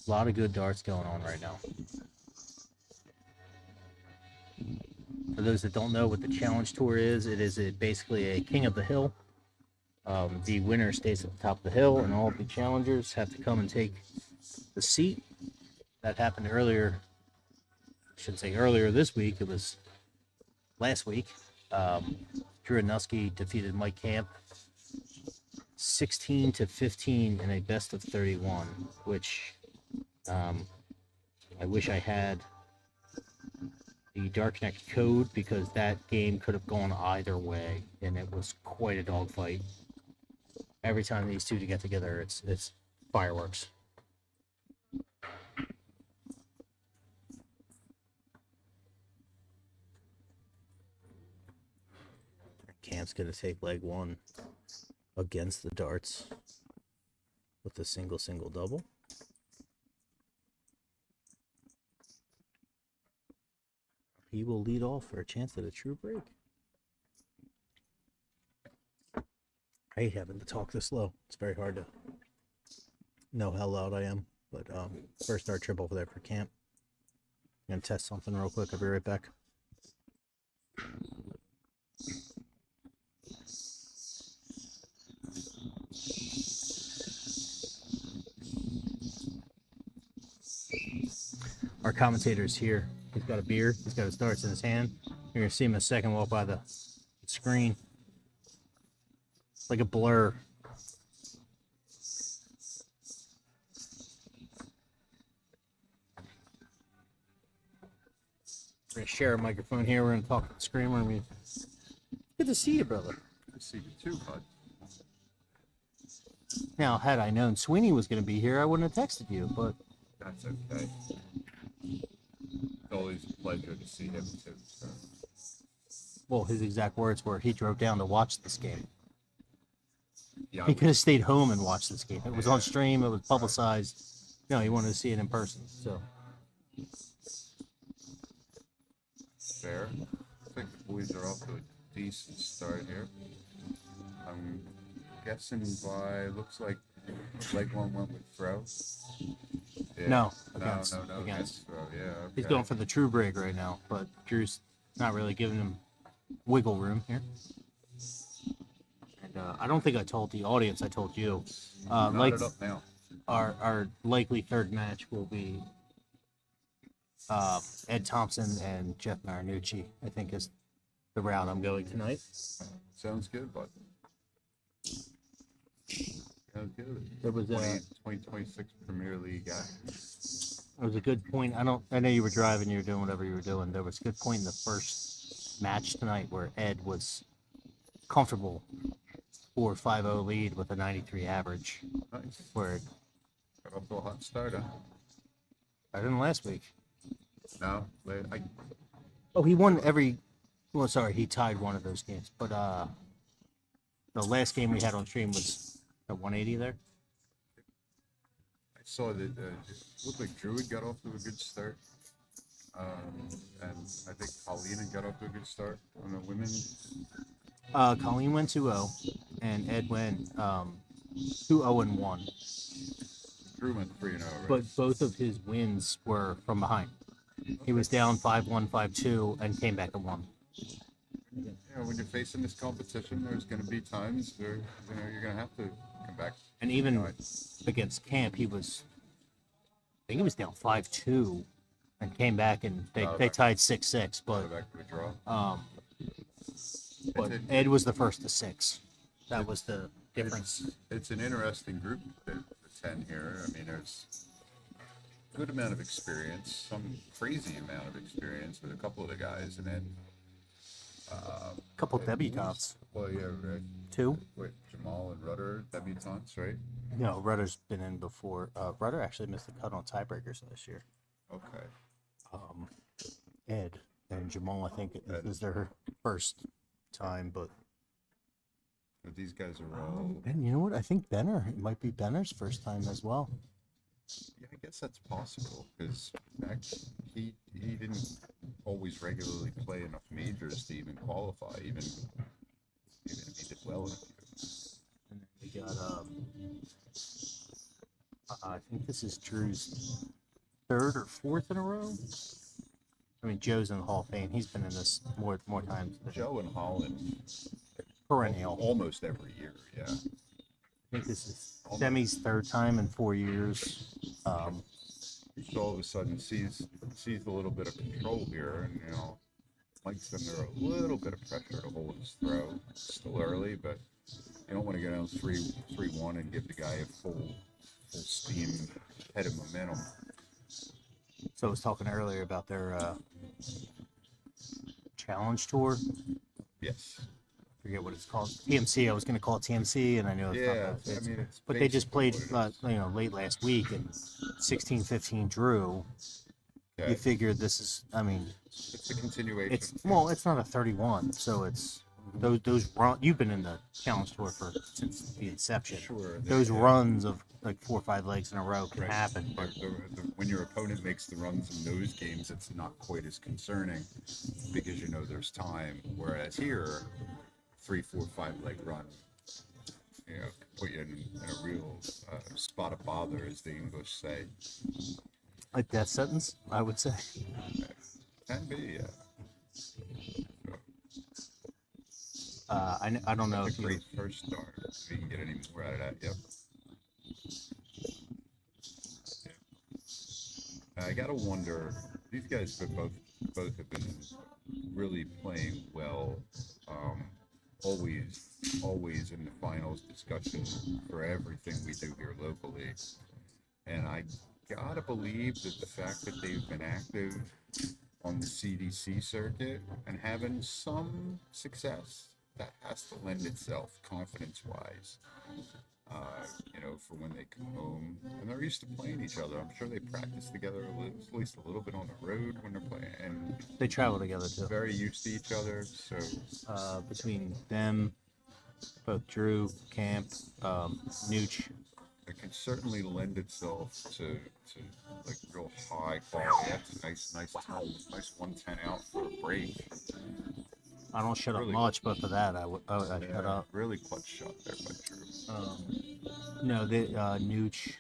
A lot of good darts going on right now. For those that don't know what the Challenge Tour is, it is basically a King of the Hill. The winner stays at the top of the hill, and all of the challengers have to come and take the seat. That happened earlier. I shouldn't say earlier this week. It was last week. Drew Anuski defeated Mike Camp 16-15 in a best of 31, which I wish I had the Dark Connect code, because that game could have gone either way, and it was quite a dogfight. Every time these two get together, it's fireworks. Camp's gonna take leg one against the darts with a single double. He will lead off for a chance at a true break. I hate having to talk this slow. It's very hard to know how loud I am. But first dart trip over there for Camp. I'm gonna test something real quick. I'll be right back. Our commentator's here. He's got a beer. He's got his darts in his hand. You're gonna see him in a second walk by the screen. It's like a blur. We're gonna share a microphone here. We're gonna talk to the screen. We're gonna be... Good to see you, brother. Good to see you too, bud. Now, had I known Sweeney was gonna be here, I wouldn't have texted you, but That's okay. It's always a pleasure to see him too. So. well, his exact words were he drove down to watch this game. Yeah, He could have stayed home and watched this game. It was on stream. It was publicized. No, he wanted to see it in person. So fair. I think the boys are off to a decent start here. I'm guessing by looks like leg one went with throw. Yeah. No, no, against. no, against throw. Yeah. Okay. He's going for the true break right now, but Drew's not really giving him wiggle room here. And I don't think I told the audience. I told you. Knot Like it up now. our likely third match will be Ed Thompson and Jeff Marinucci. I think is the route I'm going tonight. Sounds good, bud. Sounds good. There was 2026 Premier League action. There was a good point. I know you were driving, you were doing whatever you were doing. There was a good point in the first match tonight where Ed was comfortable 4-5-0 lead with a 93 average. Nice. Where Got off to a hot start, huh? better than last week. No, Oh, he won every. Well, sorry, he tied one of those games. But the last game we had on stream was at 180 there. I saw that it looked like Druid got off to a good start. And I think Paulina got off to a good start on the women. Colleen went 2-0, and Ed went 2-0-1. Drew went 3-0, right? But both of his wins were from behind. He was down 5-1, 5-2, and came back and won. Yeah, when you're facing this competition, there's going to be times where you're going to have to come back. And even against Camp, I think he was down 5-2, and came back and they tied 6-6. Go But back to a draw. but Ed was the first to 6. That was the difference. It's an interesting group, the 10 here. I mean, there's a good amount of experience, some crazy amount of experience with a couple of the guys, and then A couple debutantes. well, yeah, right. 2. Wait, Jamal and Rudder, debutantes, right? No, Rudder's been in before. Rudder actually missed the cut on tiebreakers this year. Okay. Ed and Jamal, I think, is their first time, but These guys are all. and you know what? I think Benner, it might be Benner's first time as well. Yeah, I guess that's possible because he didn't always regularly play enough majors to even qualify, even if he did well in a few. And then we got I think this is Drew's third or fourth in a row. I mean, Joe's in the Hall of Fame. He's been in this more times. Than Joe and Holland perennial. almost every year. Yeah. I think this is Demi's third time in 4 years. So all of a sudden sees a little bit of control here, and Mike's under a little bit of pressure to hold his throw. It's still early, but you don't want to go down 3-1 and give the guy a full steam head of momentum. So I was talking earlier about their challenge tour. Yes. I forget what it's called. TMC. I was going to call it TMC, and I know it's Yeah, not that. I mean, it's But they just played, basically what it late last week, and 16-15 Drew. is. Okay. You figure this is, I mean, It's a continuation. it's not a 31, so it's those run. You've been in the challenge tour since the inception. Sure. Those runs of like 4 or 5 legs in a row can Right. happen, but When your opponent makes the runs in those games, it's not quite as concerning because there's time. Whereas here, 3, 4, 5 leg run, put you in a real spot of bother, as the English say. a death sentence, I would say. Can be, yeah. I don't know It's if a you. great first start. If you can get any more out of that, yep. I gotta wonder. These guys both have been really playing well. Always in the finals discussion for everything we do here locally. And I gotta believe that the fact that they've been active on the CDC circuit and having some success, that has to lend itself confidence-wise. For when they come home, and they're used to playing each other. I'm sure they practice together at least a little bit on the road when they're playing, and They travel together too. very used to each other. So Between them, both Drew, Camp, Nooch. it can certainly lend itself to like real high quality. That's a nice 110 out for a break. I don't shut up Really? much, but for that, I shut up. Really clutch shot there by Drew. No, they Nooch,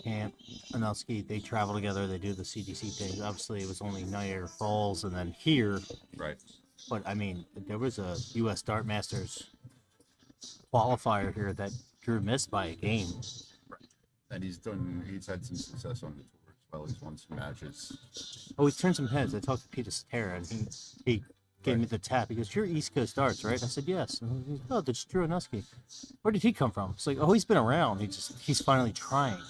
Camp, Anelski, they travel together. They do the CDC thing. Obviously, it was only Niagara Falls, and then here. Right. But I mean, there was a U.S. Dart Masters qualifier here that Drew missed by a game. And he's had some success on the tour as well. He's won some matches. Oh, he's turned some heads. I talked to Peter Cetera, and he gave me the tap. He goes, "You're East Coast Darts, right?" I said, "Yes." And he goes, "Oh, that's Drew Anelski. Where did he come from?" It's like, "Oh, he's been around. He's finally trying."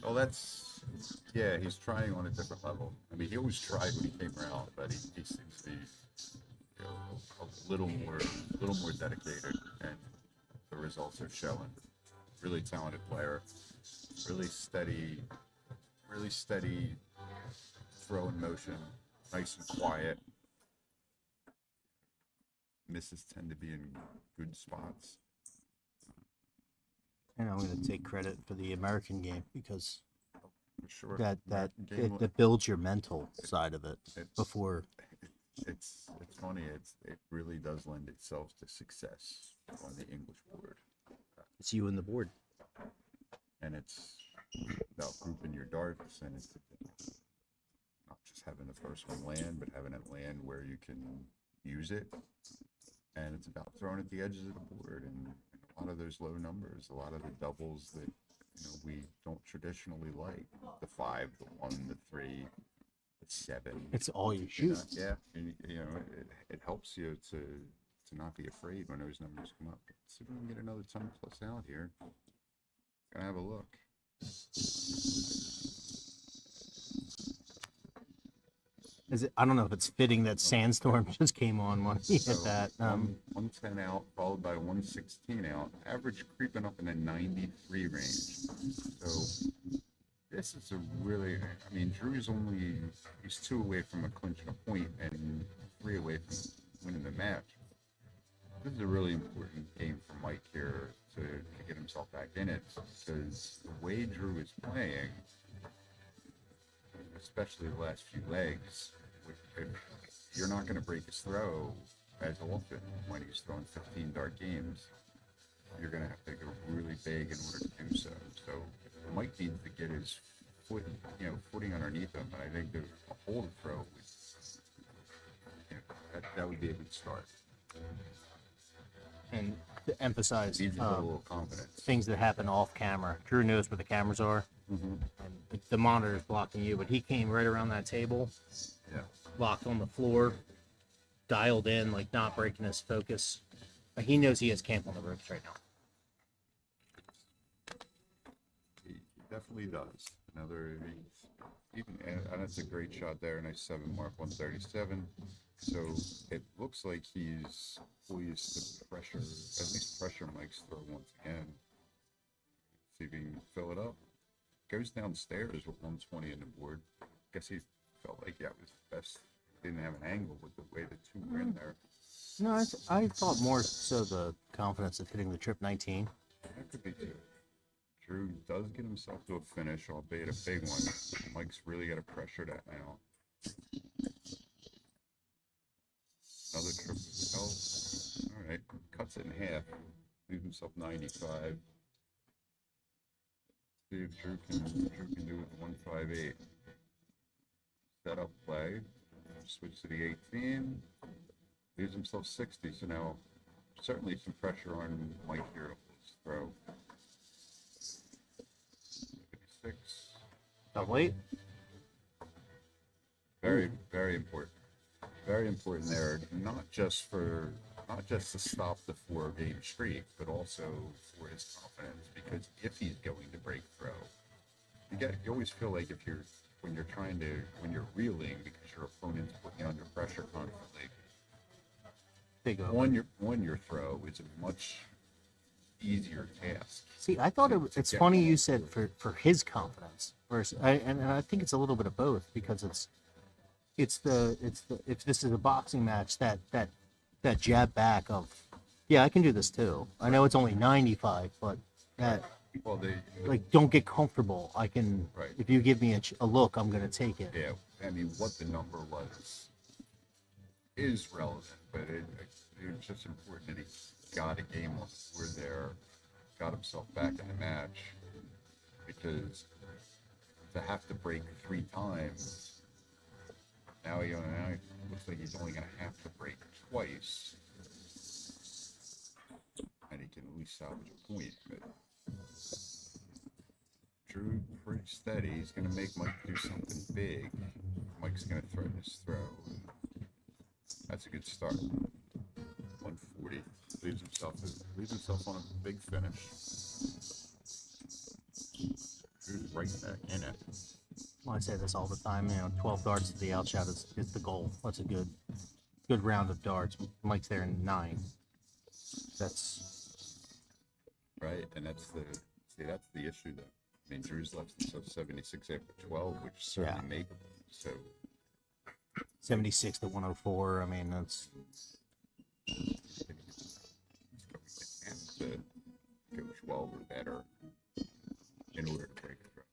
Well, he's trying on a different level. I mean, he always tried when he came around, but he seems to be a little more dedicated, and the results are showing. Really talented player, really steady throw in motion, nice and quiet. Misses tend to be in good spots. And I'm going to take credit for the American game because For sure. that Game it builds your mental side of it It's- before. It's funny. It really does lend itself to success on the English board, It's you and the board. and it's about grouping your darts, and it's not just having the first one land, but having it land where you can use it. And it's about throwing at the edges of the board, and a lot of those low numbers, a lot of the doubles that we don't traditionally like, the 5, the 1, the 3, the 7. It's all you shoot. Yeah, and it helps you to not be afraid when those numbers come up. Let's see if we can get another 10 plus out here. Gonna have a look. I don't know if it's fitting that Sandstorm just came on when he hit So, that. 110 out, followed by 116 out. Average creeping up in the 93 range. So, This is a really, I mean, he's 2 away from a clinching a point and 3 away from winning the match. This is a really important game for Mike here to get himself back in it, because the way Drew is playing, especially the last few legs, if you're not going to break his throw as often when he's throwing 15 dart games. You're going to have to go really big in order to do so. So Mike needs to get his footing underneath him, and I think a hold throw that would be a good start. And to emphasize Needs a little confidence. things that happen off camera. Drew knows where the cameras are, and the monitor is blocking you, but he came right around that table, Yeah. locked on the floor, dialed in, like not breaking his focus. Like, he knows he has camp on the ropes right now. He definitely does. And that's a great shot there. Nice 7 mark, 137. So it looks like he's poised to pressure, at least pressure Mike's throw once again. See if he can fill it up. Goes downstairs with 120 in the board. Guess he felt like that was best. Didn't have an angle with the way the 2 were in there. No, I thought more so the confidence of hitting the trip 19. That could be too. Drew does get himself to a finish, albeit a big one. Mike's really got to pressure that now. Another trip as well. All right, cuts it in half. Leaves himself 95. See if Drew can do it with 158. Set up play. Switch to the 18. Leaves himself 60. So now certainly some pressure on Mike here to throw. 56. Double 8. Very, very important. Very important there, not just to stop the 4-game streak, but also for his confidence. Because if he's going to break throw, you always feel like when you're reeling because your opponent's putting you under pressure constantly. Big O. On your throw is a much easier task. See, I thought it's funny you said for his confidence versus, and I think it's a little bit of both, because it's the if this is a boxing match, that jab back of, yeah, I can do this too. I know it's only 95, but that, Well, like, don't get comfortable. I can, Right. if you give me a look, I'm gonna take it. yeah, I mean, what the number was is relevant, but it's just important that he got a game on the board there, got himself back in the match, because to have to break 3 times, now it looks like he's only going to have to break twice, and he can at least salvage a point. But Drew pretty steady. He's going to make Mike do something big. Mike's going to threaten his throw. That's a good start. 140. Leaves himself on a big finish. Drew's right back in it. Well, I say this all the time. 12 darts to the outshot is the goal. That's a good round of darts. Mike's there in 9. That's right, and that's the issue though. I mean, Drew's left himself 76 after 12, which is certainly makeable. So 76 to 104. I mean, that's have to go 12 or better in order to break it.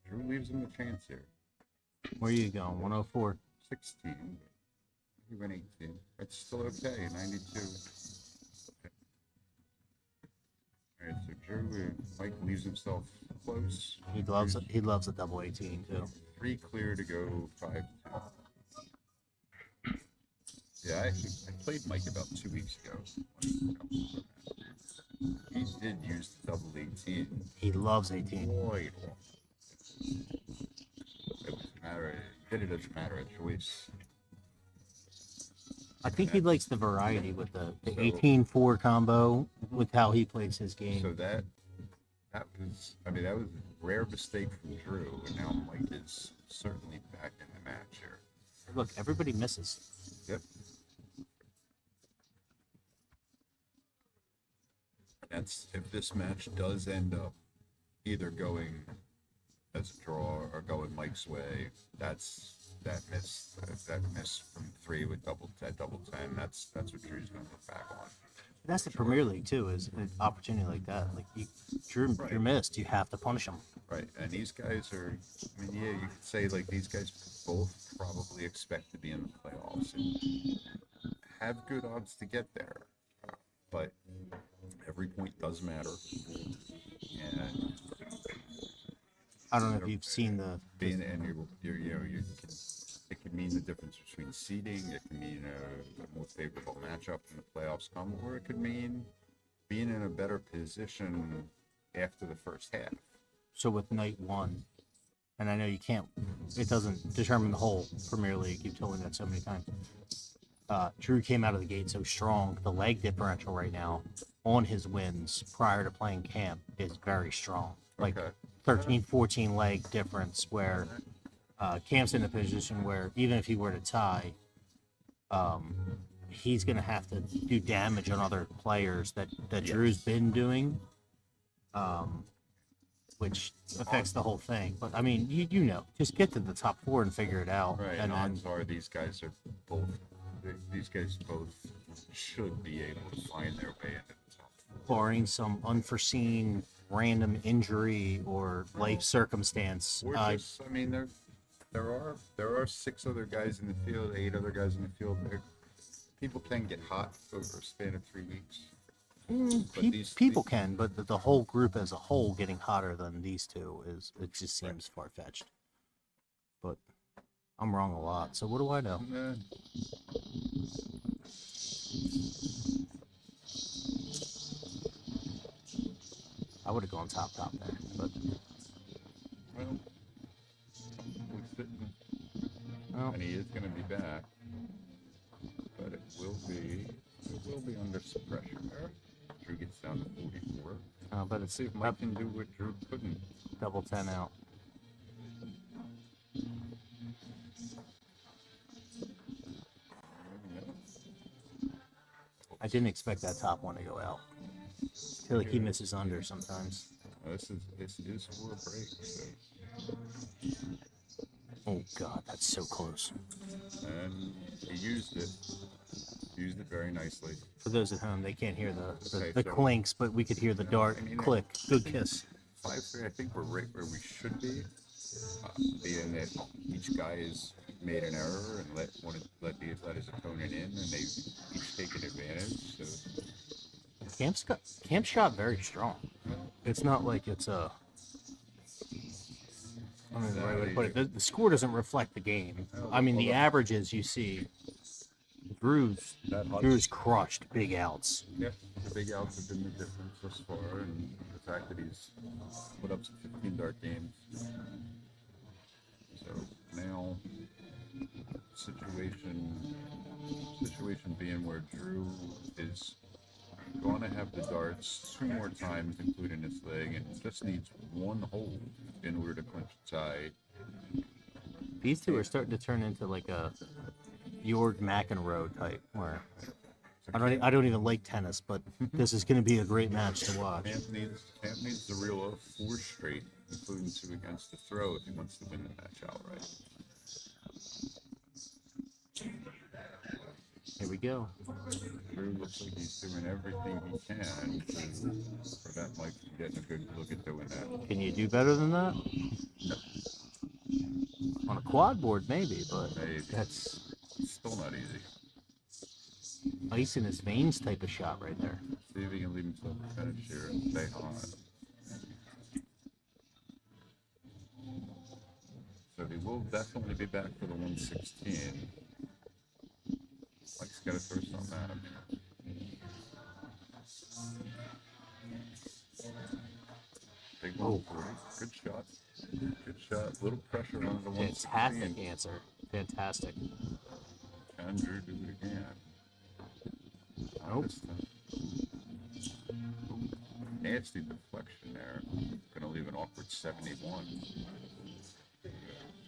Drew leaves him a chance here. where are you going? 104. 16. He went 18. That's still okay. 92. All right, so Drew, Mike leaves himself close. He loves a double 18 too. 3 clear to go. 5. Yeah, I played Mike about 2 weeks ago. He did use the double 18. He loves 18. Quite often. It was a matter. It doesn't matter of choice. I think he likes the variety with the 18-4 combo with how he plays his game. So that was a rare mistake from Drew, and now Mike is certainly back in the match here. Look, everybody misses. Yep. That's if this match does end up either going as a draw or going Mike's way. That's that miss from 3 with double 10. That's what Drew's gonna look back on. That's the Premier League too. Is an opportunity like that. Like Drew missed. You have to punish him. Right, and these guys are. I mean, yeah, you could say like these guys both probably expect to be in the playoffs and have good odds to get there, but every point does matter. And I don't know if you've seen the. being and it can mean the difference between seeding. It can mean a more favorable matchup in the playoffs come, or it could mean being in a better position after the first half. So with night one, and I know you can't. It doesn't determine the whole Premier League. You've told me that so many times. Drew came out of the gate so strong. The leg differential right now on his wins prior to playing camp is very strong. Like Okay. 13, 14 leg difference where Camp's in a position where even if he were to tie, he's going to have to do damage on other players that Drew's been doing, which affects the whole thing. But I mean, you know, just get to the top 4 and figure it out. Right, And and then odds are these guys both should be able to find their way into the top 4. barring some unforeseen random injury or life circumstance, Or just, I mean, there are 6 other guys in the field, 8 other guys in the field. People can get hot over a span of 3 weeks. But people can, but the whole group as a whole getting hotter than these two it just seems far fetched. But I'm wrong a lot, so what do I know? I would have gone top there, but Well, we're sitting, well, and he is going to be back, but it will be under some pressure there. Drew gets down to 44. but Let's it's see if Mike can do what Drew couldn't. double 10 out. I didn't expect that top one to go out. I feel like he misses under sometimes. This is for a break. So. Oh God, that's so close. And he used it very nicely. For those at home, they can't hear the Okay, so- clinks, but we could hear the dart I mean, click. Good kiss. 5-3, I think we're right where we should be. Being that each guy has made an error and let his opponent in, and they've each taken advantage. So Camp shot very strong. It's not like it's a. I don't know the right way to put it. The score doesn't reflect the game. I mean, the averages you see. Drew's crushed big outs. yeah, the big outs have been the difference thus far, and the fact that he's put up some 15 dart games. So now, situation being where Drew is going to have the darts 2 more times, including this leg, and just needs 1 hold in order to clinch the tie. These two are starting to turn into like a Jorg McEnroe type, where I don't even like tennis, but this is going to be a great match to watch. Camp needs to reel off 4 straight, including 2 against the throw, if he wants to win the match outright. Here we go. Drew looks like he's doing everything he can to prevent Mike from getting a good look at doing that. Can you do better than that? On a quad board, maybe, but Maybe. that's It's still not easy. ice in his veins type of shot right there. See if he can leave himself a finish here and stay hot. So he will definitely be back for the 116. Mike's got a thirst on that. Big 140. Good shot. Good shot. Little pressure on the 116. Fantastic answer. Fantastic. Can Drew do it again? Nope. This time. Ooh, nasty deflection there. Gonna leave an awkward 71.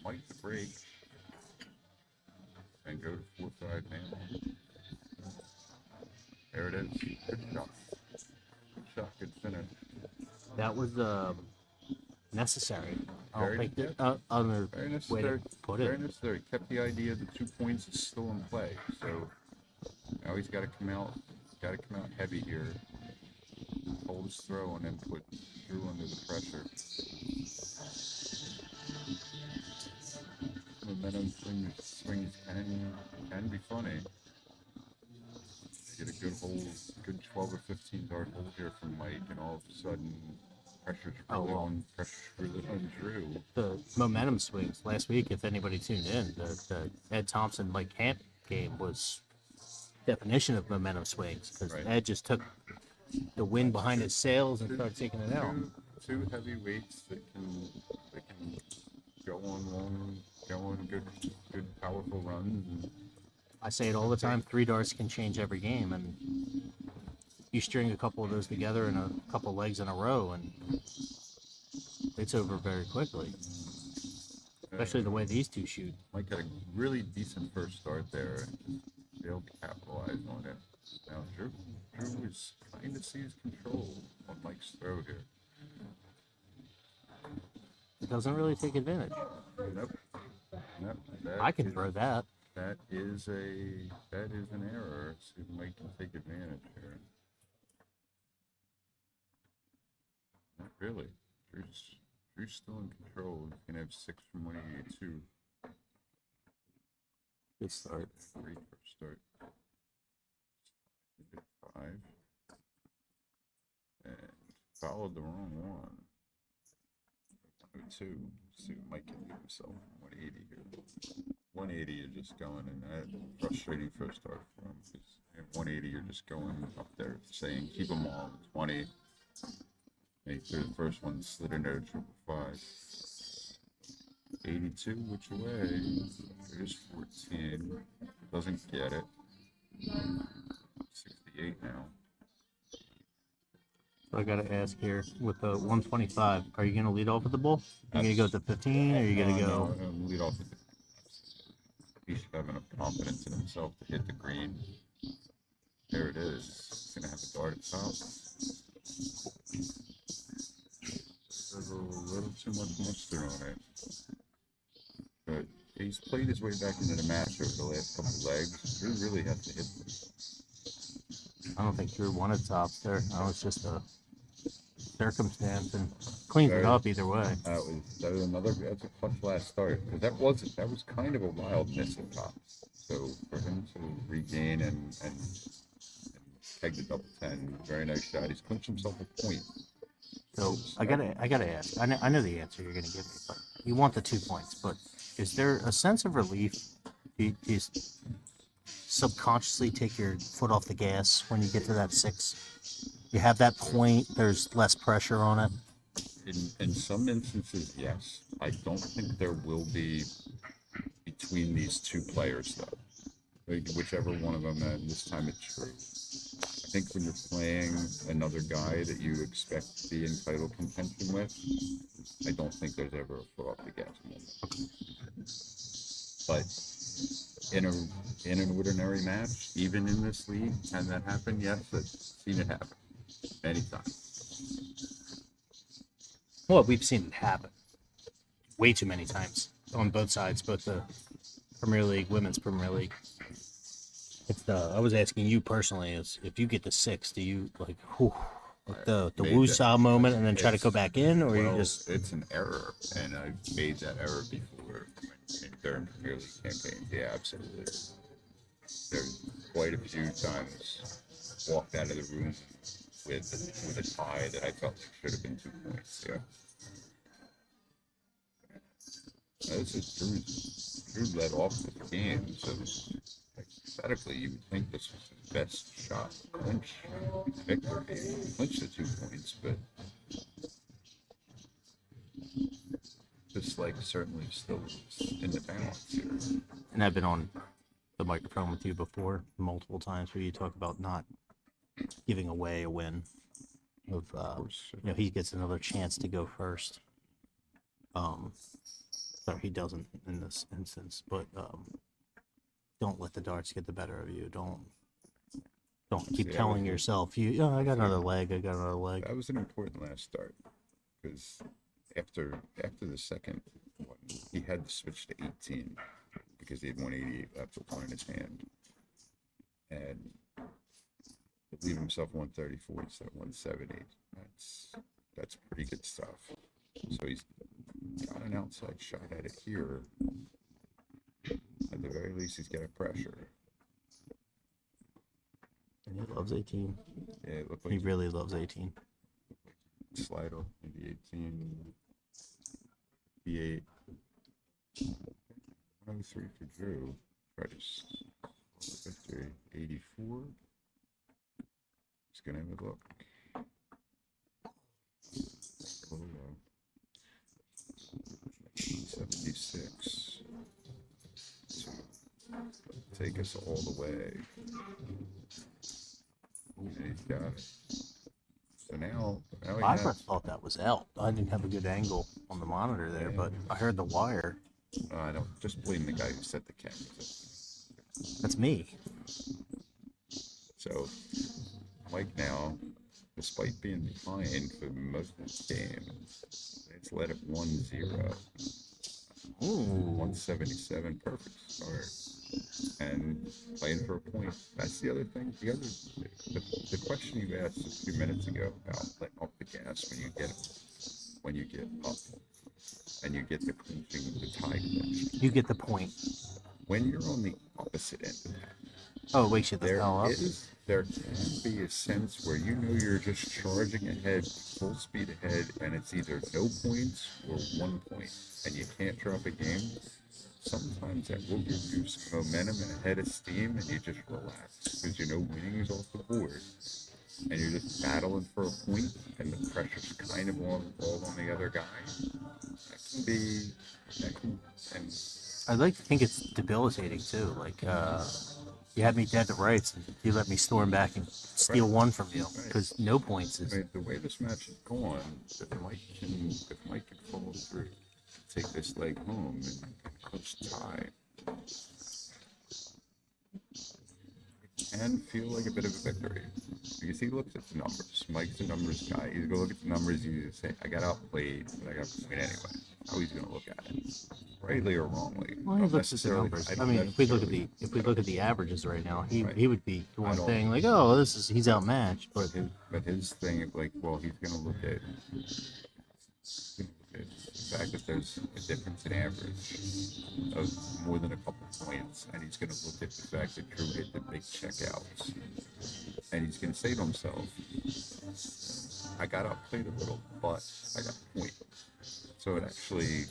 Might the break. And go to 4-5 now. There it is. Good shot. Good shot. Good finish. That was necessary. I don't Very- think that yeah. other Very way necessary. to put Very it. necessary. Kept the idea that 2 points is still in play. So now he's got to come out. Got to come out heavy here. Hold his throw and then put Drew under the pressure. Momentum swings can be funny. Get a good hold, good 12 or 15 dart hold here from Mike, and all of a sudden pressure's really on Drew. The momentum swings last week. If anybody tuned in, the Ed Thompson Mike Camp game was definition of momentum swings because Right. Ed just took the wind behind his sails and started taking it out. Two heavy weights that can go on good powerful runs. And I say it all the time. 3 darts can change every game, and you string a couple of those together and a couple legs in a row, and it's over very quickly. Especially the way these two shoot. Mike had a really decent first start there and just failed to capitalize on it. Now Drew is trying to seize control on Mike's throw here. It doesn't really take advantage. Nope. I can throw that. That is an error. So Mike can take advantage here. Not really. Drew's still in control. He's gonna have 6 from 182. Good start. 3 first start. 5. And followed the wrong one. 102. See what Mike can do himself. 180 here. 180 you're just going, and that frustrating first start for him. At 180 you're just going up there saying keep them all. 20. Make sure the first one slid in there to 5. 82 which way? There's 14. Doesn't get it. 68 now. So I gotta ask here with the 125. Are you gonna lead off with the bull? Are you gonna go with the 15, or are you gonna go? No, lead off with the. He should have enough confidence in himself to hit the green. There it is. He's gonna have a dart at top. There's a little too much mustard on it. But he's played his way back into the match over the last couple legs. Drew really has to hit them. I don't think Drew wanted tops there. That was just a circumstance, and cleans it up either way. That's a tough last start, because that was kind of a wild miss at tops. So for him to regain and peg the double 10, very nice shot. He's clinched himself a point. So I gotta ask. I know the answer you're gonna give me, but you want the 2 points. But is there a sense of relief? Do you subconsciously take your foot off the gas when you get to that 6? You have that point. There's less pressure on it. In some instances, yes. I don't think there will be between these two players, though. Like, whichever one of them, and this time it's true. I think when you're playing another guy that you expect to be in title contention with, I don't think there's ever a foot off the gas moment. But in an ordinary match, even in this league, can that happen? Yes, I've seen it happen many times. Well, we've seen it happen way too many times on both sides, both the Premier League, Women's Premier League. I was asking you personally, is if you get the 6, do you like the woo-saw moment and then try to go back in, or you just? It's an error, and I've made that error before during Premier League campaigns. Yeah, absolutely. There's quite a few times walked out of the room with a tie that I felt like should have been 2 points. Yeah. This is Drew led off the game, so hypothetically you would think this was his best shot to clinch victory, clinch the 2 points, but this like certainly still is in the balance here. And I've been on the microphone with you before multiple times where you talk about not giving away a win. He gets another chance to go first. So he doesn't in this instance, but don't let the darts get the better of you. Don't keep telling yourself, I got another leg. That was an important last start, because after the second one, he had to switch to 18 because he had 188 left with one in his hand, and to leave himself 134 instead of 170. That's pretty good stuff. So he's got an outside shot at it here. At the very least, he's got a pressure. And he loves 18. Yeah, it looked like He really loves 18. slide off maybe 18, D8, 103 for Drew. Tries victory 84. He's gonna have a look. Oh, 76. Take us all the way. And he's got it. So now he I has, thought that was out. I didn't have a good angle on the monitor there, but I heard the wire. I don't just blame the guy who set the cameras up. That's me. So Mike now, despite being behind for most of this game, it's led at 1-0. Ooh. 177, perfect start. And playing for a point. That's the other thing. The question you asked a few minutes ago about letting off the gas when you get up and you get the clinching, the tie clinch. You get the point. When you're on the opposite end of that, Oh, it wakes you the hell up. there can be a sense where you know you're just charging ahead, full speed ahead, and it's either no points or 1 point, and you can't drop a game. Sometimes that will give you some momentum and a head of steam, and you just relax because you know winning is off the board, and you're just battling for a point, and the pressure's kind of all on the other guy. And I'd like to think it's debilitating too. Like, you had me dead to rights, and you let me storm back and steal one from you because no points is. I mean, the way this match is going, if Mike can follow through, take this leg home and clinch tie, it can feel like a bit of a victory because he looks at the numbers. Mike's a numbers guy. He's gonna look at the numbers. You say, "I got outplayed, but I got a point anyway." How he's gonna look at it, rightly or wrongly. Well, he Not looks at the necessarily- numbers. I don't mean, if we look at necessarily- the averages right now, he Right. he would be the one don't- saying like, oh, he's outmatched. But But his thing, like, well, he's gonna look at the fact that there's a difference in average of more than a couple points, and he's gonna look at the fact that Drew hit the big checkouts, and he's gonna say to himself, "I got outplayed a little, but I got a point." So it actually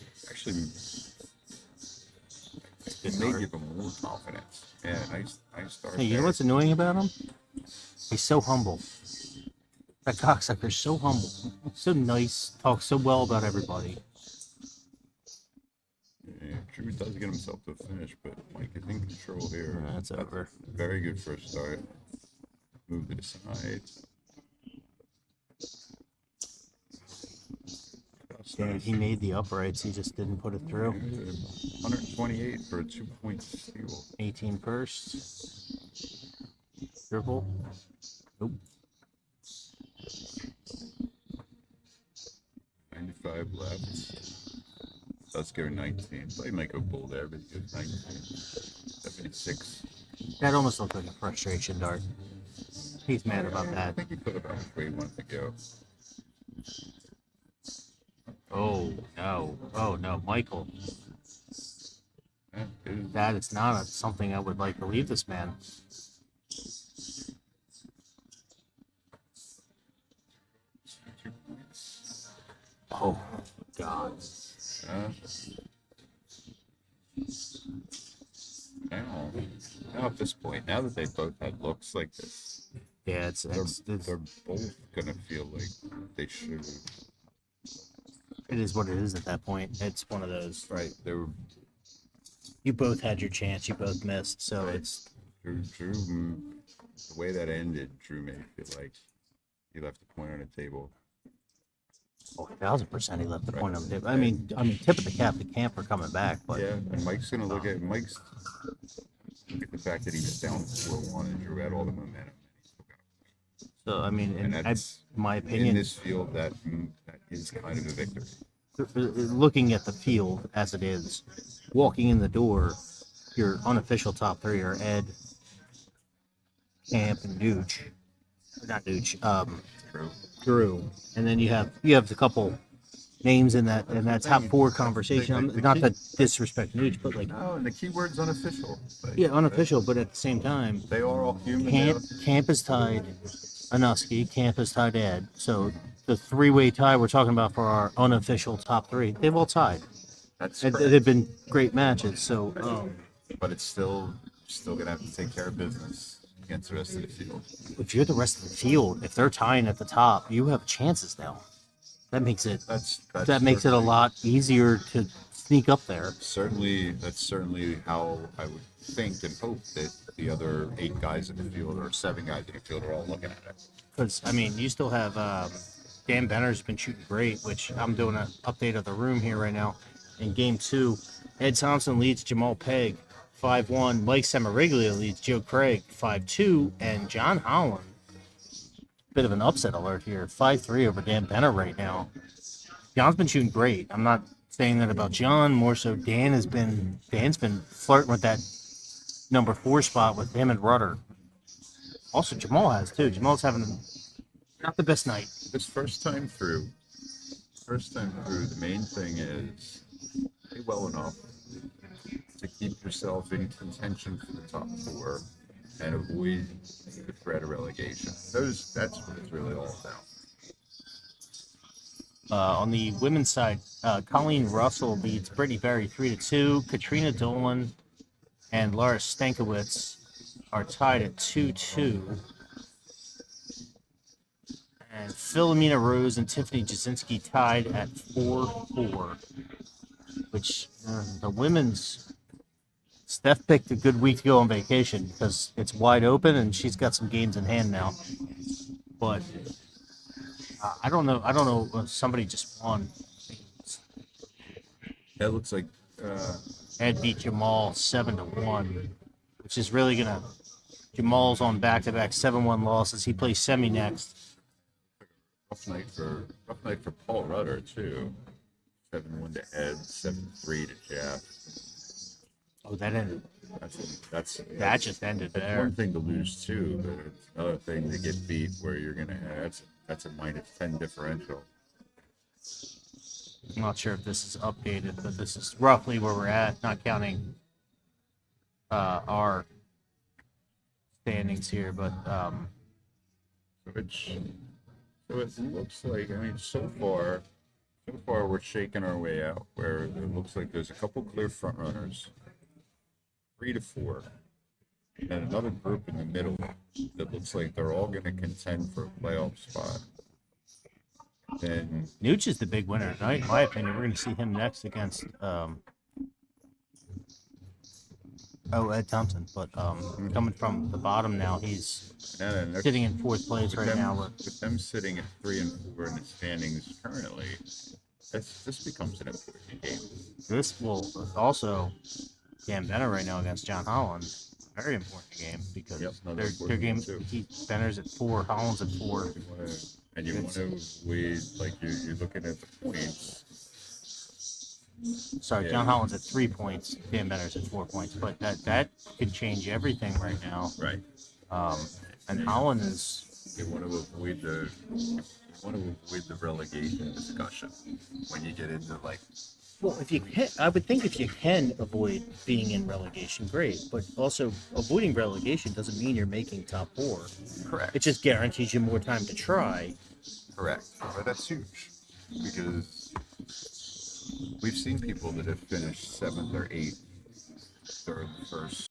it may give him more confidence. And I started. hey, you know what's annoying about him? He's so humble. That cocksucker's so humble, so nice, talks so well about everybody. Yeah, Drew does get himself to a finish, but Mike is in control here. That's over. Very good first start. Move to the side. Yeah, he made the uprights. He just didn't put it through. 128 for a 2-point steal. 18 first. Triple. Nope. 95 left. Let's go 19. Play Michael Bull there, but he goes 19. 76. That almost looked like a frustration dart. He's mad about I that. think he put about where he wanted to go. Oh no, Michael. Yeah, it That is not something I would like to leave this man. is 2 points. Oh God. Now at this point, now that they both had looks like this, Yeah, they're both gonna feel like they should. it is what it is at that point. It's one of those. Right, they were. You both had your chance. You both missed. So it's Drew, the way that ended, Drew made it feel like he left the point on the table. 1000% he left the point on the table. I mean, tip of the cap to Camp for coming back, but Yeah, and Mike's gonna look at the fact that he was down 4-1 and Drew had all the momentum. so I mean, And in that's my in opinion, this field that is kind of a victory. looking at the field as it is, walking in the door, your unofficial top three are Ed, Camp, and Nooch. Not Nooch. True. Drew, and then you have a couple names in that top four conversation. Not to disrespect Nooch, but like No, and the keyword's unofficial. Like, yeah, unofficial, but at the same time, they are all human. Camp is tied Anuski, Camp is tied Ed. So the three-way tie we're talking about for our unofficial top three, they've all tied. That's And correct. they've been great matches. So But it's still gonna have to take care of business against the rest of the field. if you're the rest of the field, if they're tying at the top, you have chances now. That makes it That's that makes it a certainly- lot easier to sneak up there. That's certainly how I would think and hope that the other 8 guys in the field or 7 guys in the field are all looking at it. Because I mean, you still have Dan Benner's been shooting great, which I'm doing an update of the room here right now. In game 2, Ed Thompson leads Jamal Pegg 5-1. Mike Samariglia leads Joe Craig 5-2, and John Holland, bit of an upset alert here, 5-3 over Dan Benner right now. John's been shooting great. I'm not saying that about John. More so, Dan's been flirting with that number 4 spot with him and Rudder. Also, Jamal has too. Jamal's having not the best night. This first time through, the main thing is play well enough to keep yourself in contention for the top 4 and avoid the threat of relegation. That's what it's really all about. On the women's side, Colleen Russell leads Brittany Berry 3-2. Katrina Dolan and Laura Stankiewicz are tied at 2-2. And Philomena Rose and Tiffany Jasinski tied at 4-4. Which the women's Steph picked a good week to go on vacation because it's wide open and she's got some games in hand now. But I don't know. Somebody just won. That looks like Ed beat Jamal 7-1, which is really gonna. Jamal's on back-to-back 7-1 losses. He plays semi next. rough night for Paul Rudder too. 7-1 to Ed, 7-3 to Jeff. Oh, that ended. That Just ended That's there. one thing to lose too, but it's another thing to get beat where you're gonna have that's a -10 differential. I'm not sure if this is updated, but this is roughly where we're at, not counting our standings here. But So it looks like, I mean, so far we're shaking our way out where it looks like there's a couple clear front runners, 3 to 4, and another group in the middle that looks like they're all going to contend for a playoff spot. Then Nooch is the big winner tonight, in my opinion. We're going to see him next against Ed Thompson. But coming from the bottom now, he's and they're- sitting in 4th place with right them, now. with them sitting at 3 and 4 in the standings currently, this becomes an important game. This will also Dan Benner right now against John Holland. Very important game because Yep, another their important game. one, too. Benner's at 4, Holland's at 4. And you want to avoid, like you're looking at the points. Sorry, Yeah. John Holland's at 3 points. Dan Benner's at 4 points. But that could change everything right now. Right. And Holland is You want to avoid the relegation discussion when you get into like well. If you can, I would think if you can avoid being in relegation, great. But also, avoiding relegation doesn't mean you're making top 4. correct. It just guarantees you more time to try. Correct. But that's huge because we've seen people that have finished 7th or 8th, 3rd, 1st.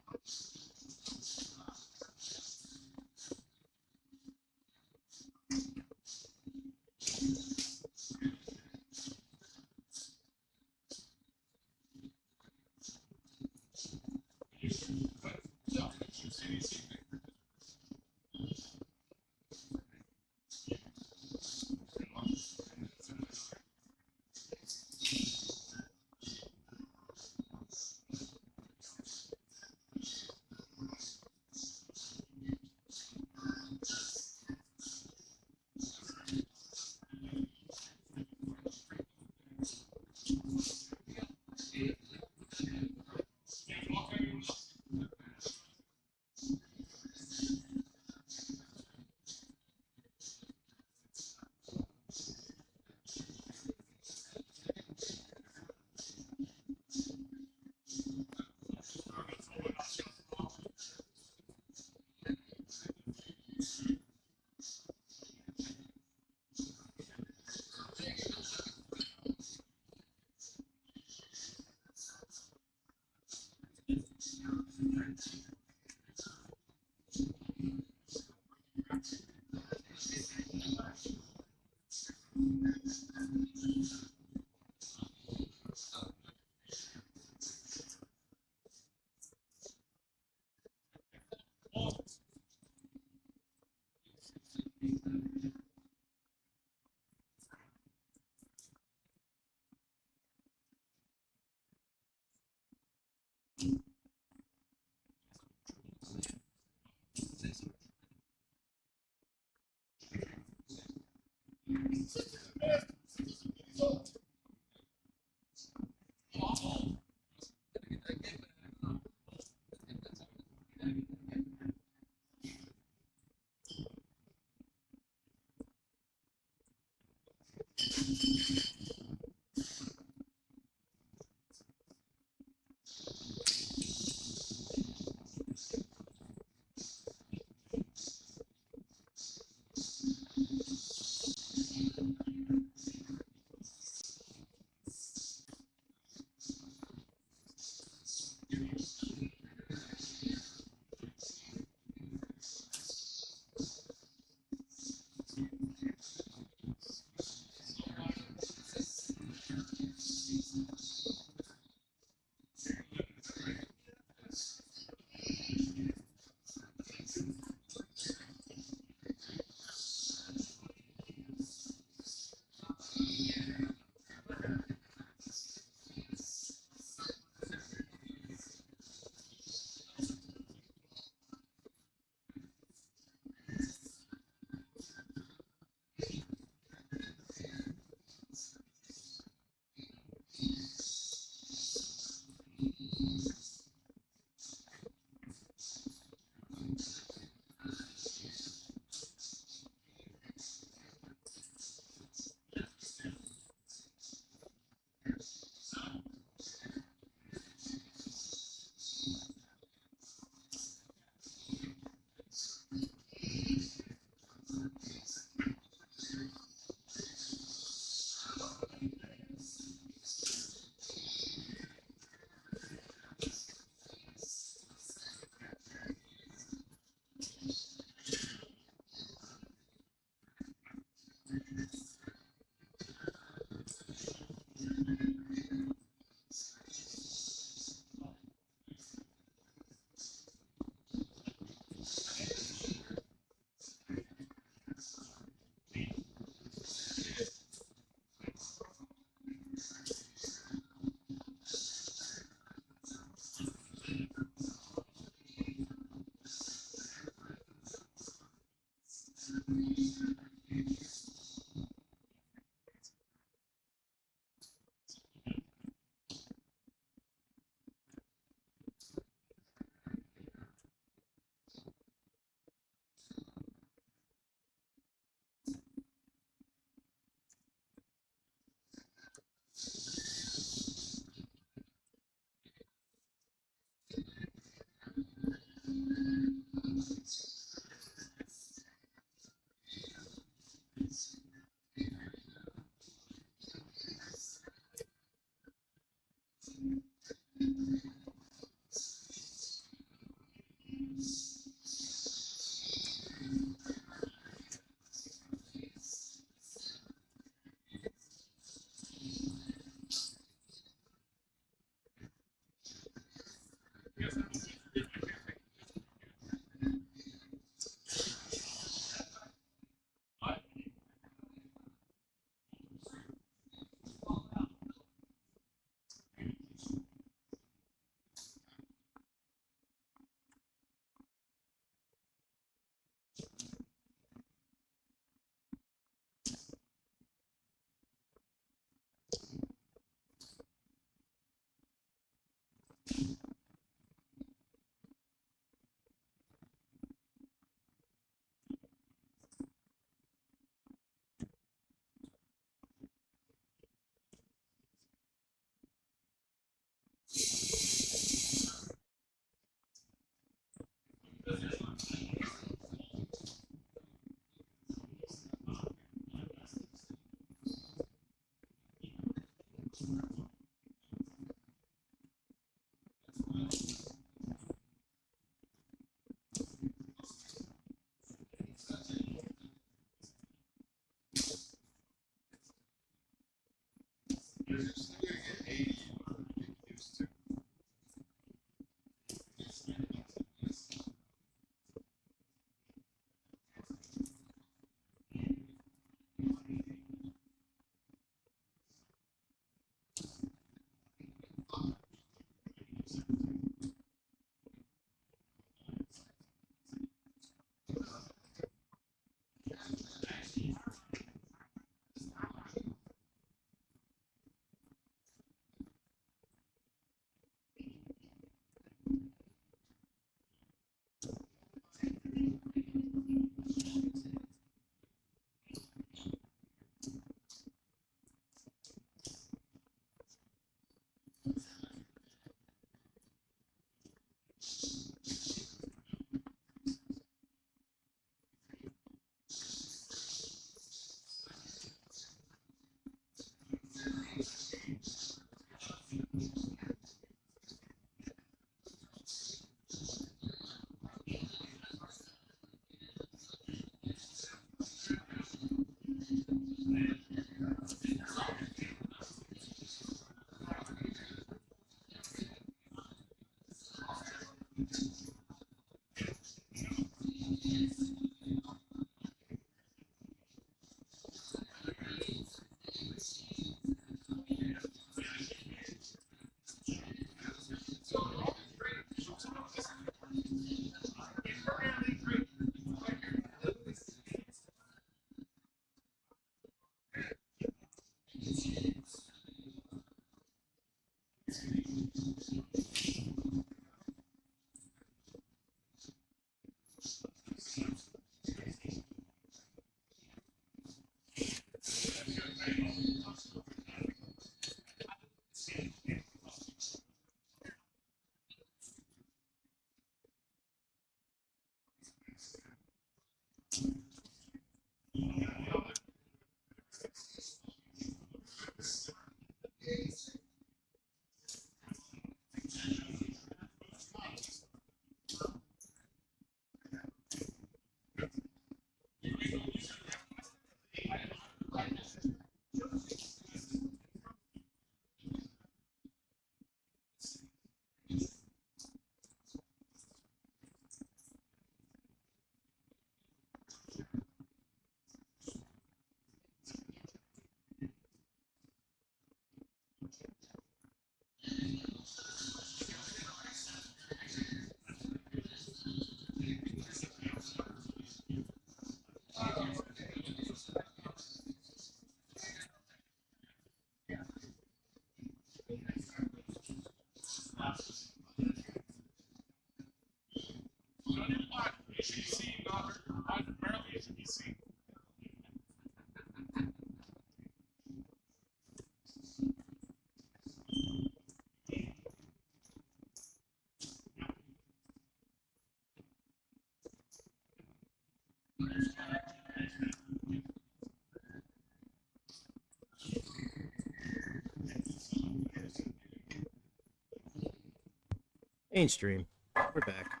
Mainstream. We're back.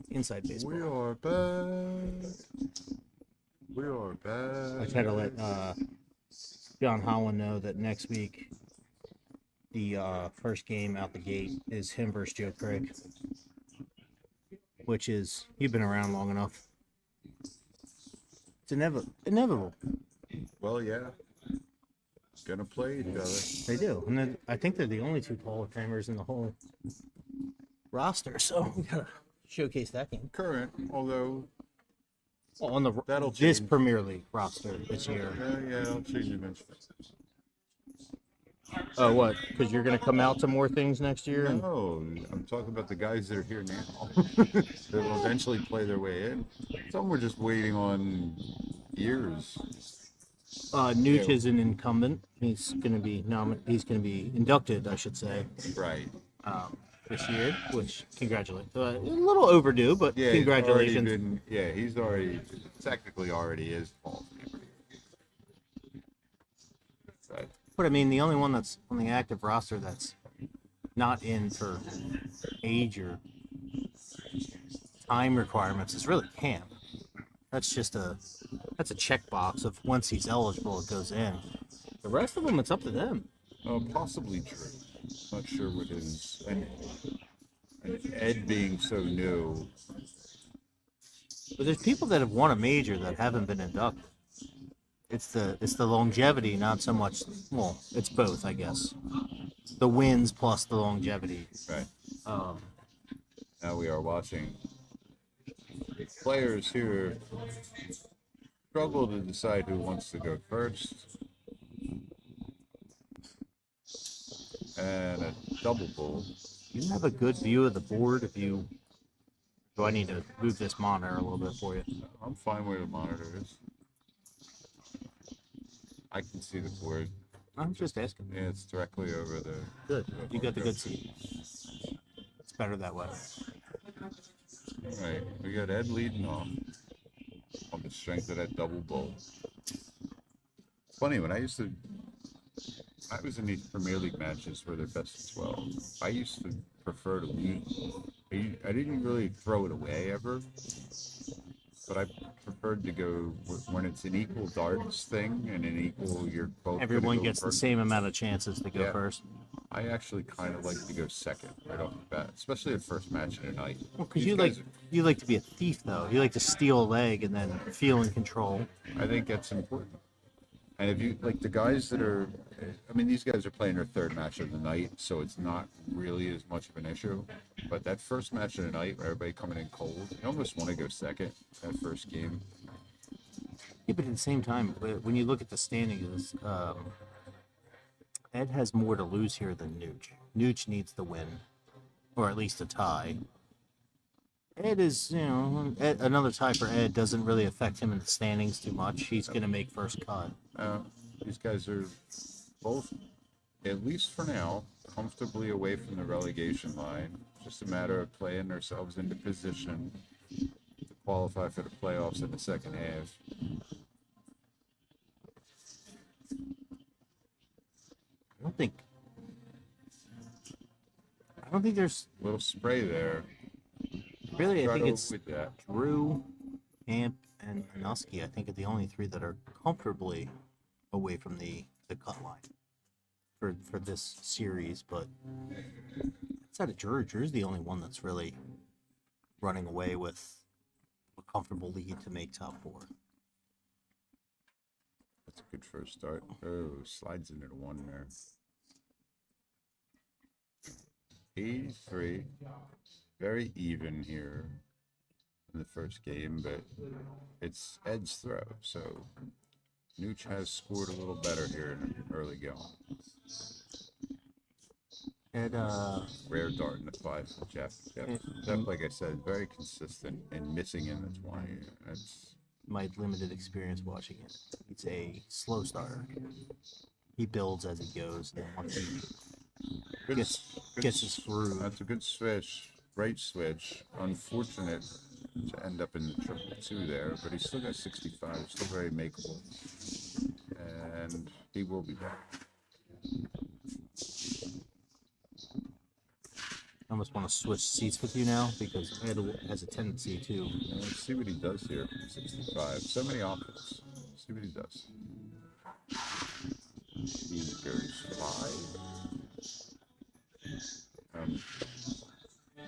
Inside baseball. We are back. We are back. I try to let John Holland know that next week the first game out the gate is him versus Joe Craig, which is, you've been around long enough. It's inevitable. Well, yeah. Gonna play each other. They do, and then I think they're the only two Hall of Famers in the whole roster. So we gotta showcase that game. Current, although On the that'll this change. Premier League roster this year. Yeah, I'll change eventually. Oh, what? Because you're gonna come out to more things next year. And No, I'm talking about the guys that are here now. That will eventually play their way in. Some were just waiting on years. Nooch is an incumbent. He's gonna be he's gonna be inducted, I should say, Right. this year. Which congratulations. A little overdue, but Yeah, congratulations. He's already technically already is Hall of Famer. Right. But I mean, the only one that's on the active roster that's not in for age or time requirements is really Camp. That's a checkbox of once he's eligible, it goes in. The rest of them, it's up to them. Possibly true. Not sure what his and Ed being so new. But there's people that have won a major that haven't been inducted. it's the longevity, not so much. Well, it's both, I guess. The wins plus the longevity. Right. Um, Now we are watching players here struggle to decide who wants to go first. And a double bull. you have a good view of the board if you. Do I need to move this monitor a little bit for you? I'm fine where the monitor is. I can see the board. I'm just asking. Yeah, it's directly over the. Good. You got the good seat. It's better that way. All right, we got Ed leading off on the strength of that double bull. Funny, when I was in these Premier League matches where they're best of 12, I used to prefer to lose. I didn't really throw it away ever, but I preferred to go when it's an equal darts thing and an equal, you're both. Everyone go gets the first. same amount of chances to go Yeah. first. I actually kind of like to go second right off the bat, especially the first match of the night. Well, because These you guys like to be a thief though. You like to steal a leg and then feel in control. I think that's important. And if you like the guys that are, I mean, these guys are playing their third match of the night, so it's not really as much of an issue. But that first match of the night, where everybody coming in cold, you almost want to go second that first game. Yeah, but at the same time, when you look at the standings, Ed has more to lose here than Nooch. Nooch needs the win, or at least a tie. Ed is, another tie for Ed doesn't really affect him in the standings too much. He's going to make first cut. These guys are both, at least for now, comfortably away from the relegation line. Just a matter of playing themselves into position to qualify for the playoffs in the second half. I don't think there's Little spray there. really. I Right think over it's with that. Drew, Amp, and Anuski. I think are the only three that are comfortably away from the cut line for this series. But outside of Drew's the only one that's really running away with a comfortable lead to make top four. That's a good first start. Oh, slides into the one there. 83. Very even here in the first game, but it's Ed's throw, so Nooch has scored a little better here in the early going. Ed, Rare dart in the 5 for Jeff. Jeff, like I said, very consistent and missing in the 20. That's my limited experience watching it, he's a slow starter. He builds as he goes, and once he good, gets his groove. That's a good switch. Great switch. Unfortunate to end up in the 2-2 there, but he's still got 65. Still very makeable. And he will be back. I almost want to switch seats with you now because Ed has a tendency to. And let's see what he does here. 65. So many options. See what he does. He goes 5.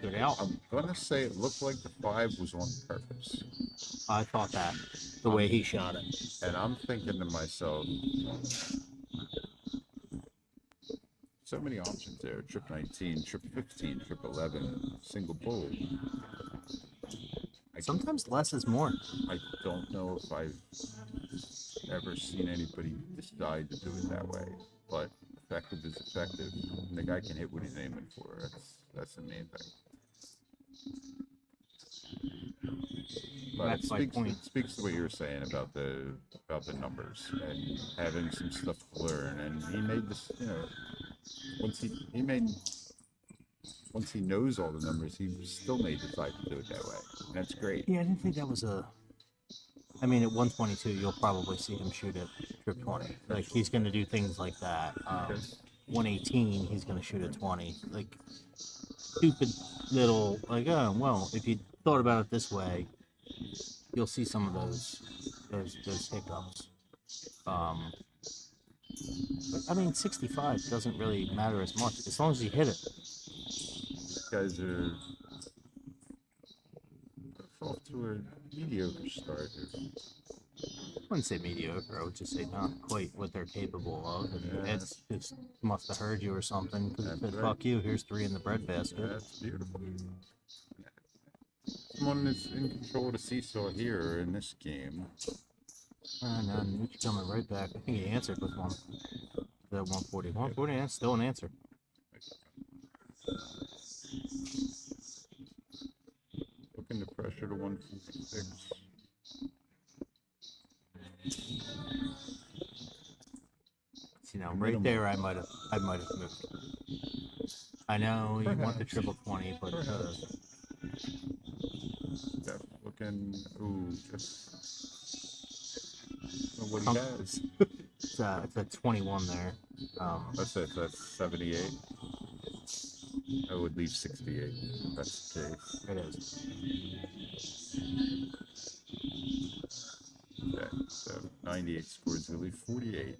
Good out. I'm gonna say it looked like the 5 was on purpose. I thought that the way he shot it. And I'm thinking to myself, so many options there. Trip 19, trip 15, trip 11, single bull. Sometimes less is more. I don't know if I've ever seen anybody decide to do it that way, but effective is effective. And the guy can hit what he's aiming for. That's the main thing. But That's my point. it speaks to what you were saying about the numbers and having some stuff to learn. And he made this, once he knows all the numbers, he still may decide to do it that way. And that's great. Yeah, I didn't think that was a. I mean, at 122, you'll probably see him shoot at trip 20. Like he's going to do things like that. 118, he's going to shoot at 20. Like stupid little, like, oh well, if you thought about it this way, you'll see some of those hiccups. But, I mean, 65 doesn't really matter as much as long as you hit it. These guys are off to a mediocre start here. wouldn't say mediocre. I would just say not quite what they're capable of. And Yeah. Ed's just must have heard you or something because it That's said, right. "Fuck you. Here's 3 in the bread basket." That's beautiful. Someone is in control of the seesaw here in this game. And Nucci coming right back. I think he answered with one. That 140. 140, that's still an answer. Looking to pressure to 146. You know, right Minimum. there, I might have moved. I know you want the Perhaps. triple 20, but Yeah, looking. Ooh, just. Know what he Um, has. it's a 21 there. That's it. That's 78. I would leave 68 if that's the case. It is. Okay, so 98 scores. He'll leave 48.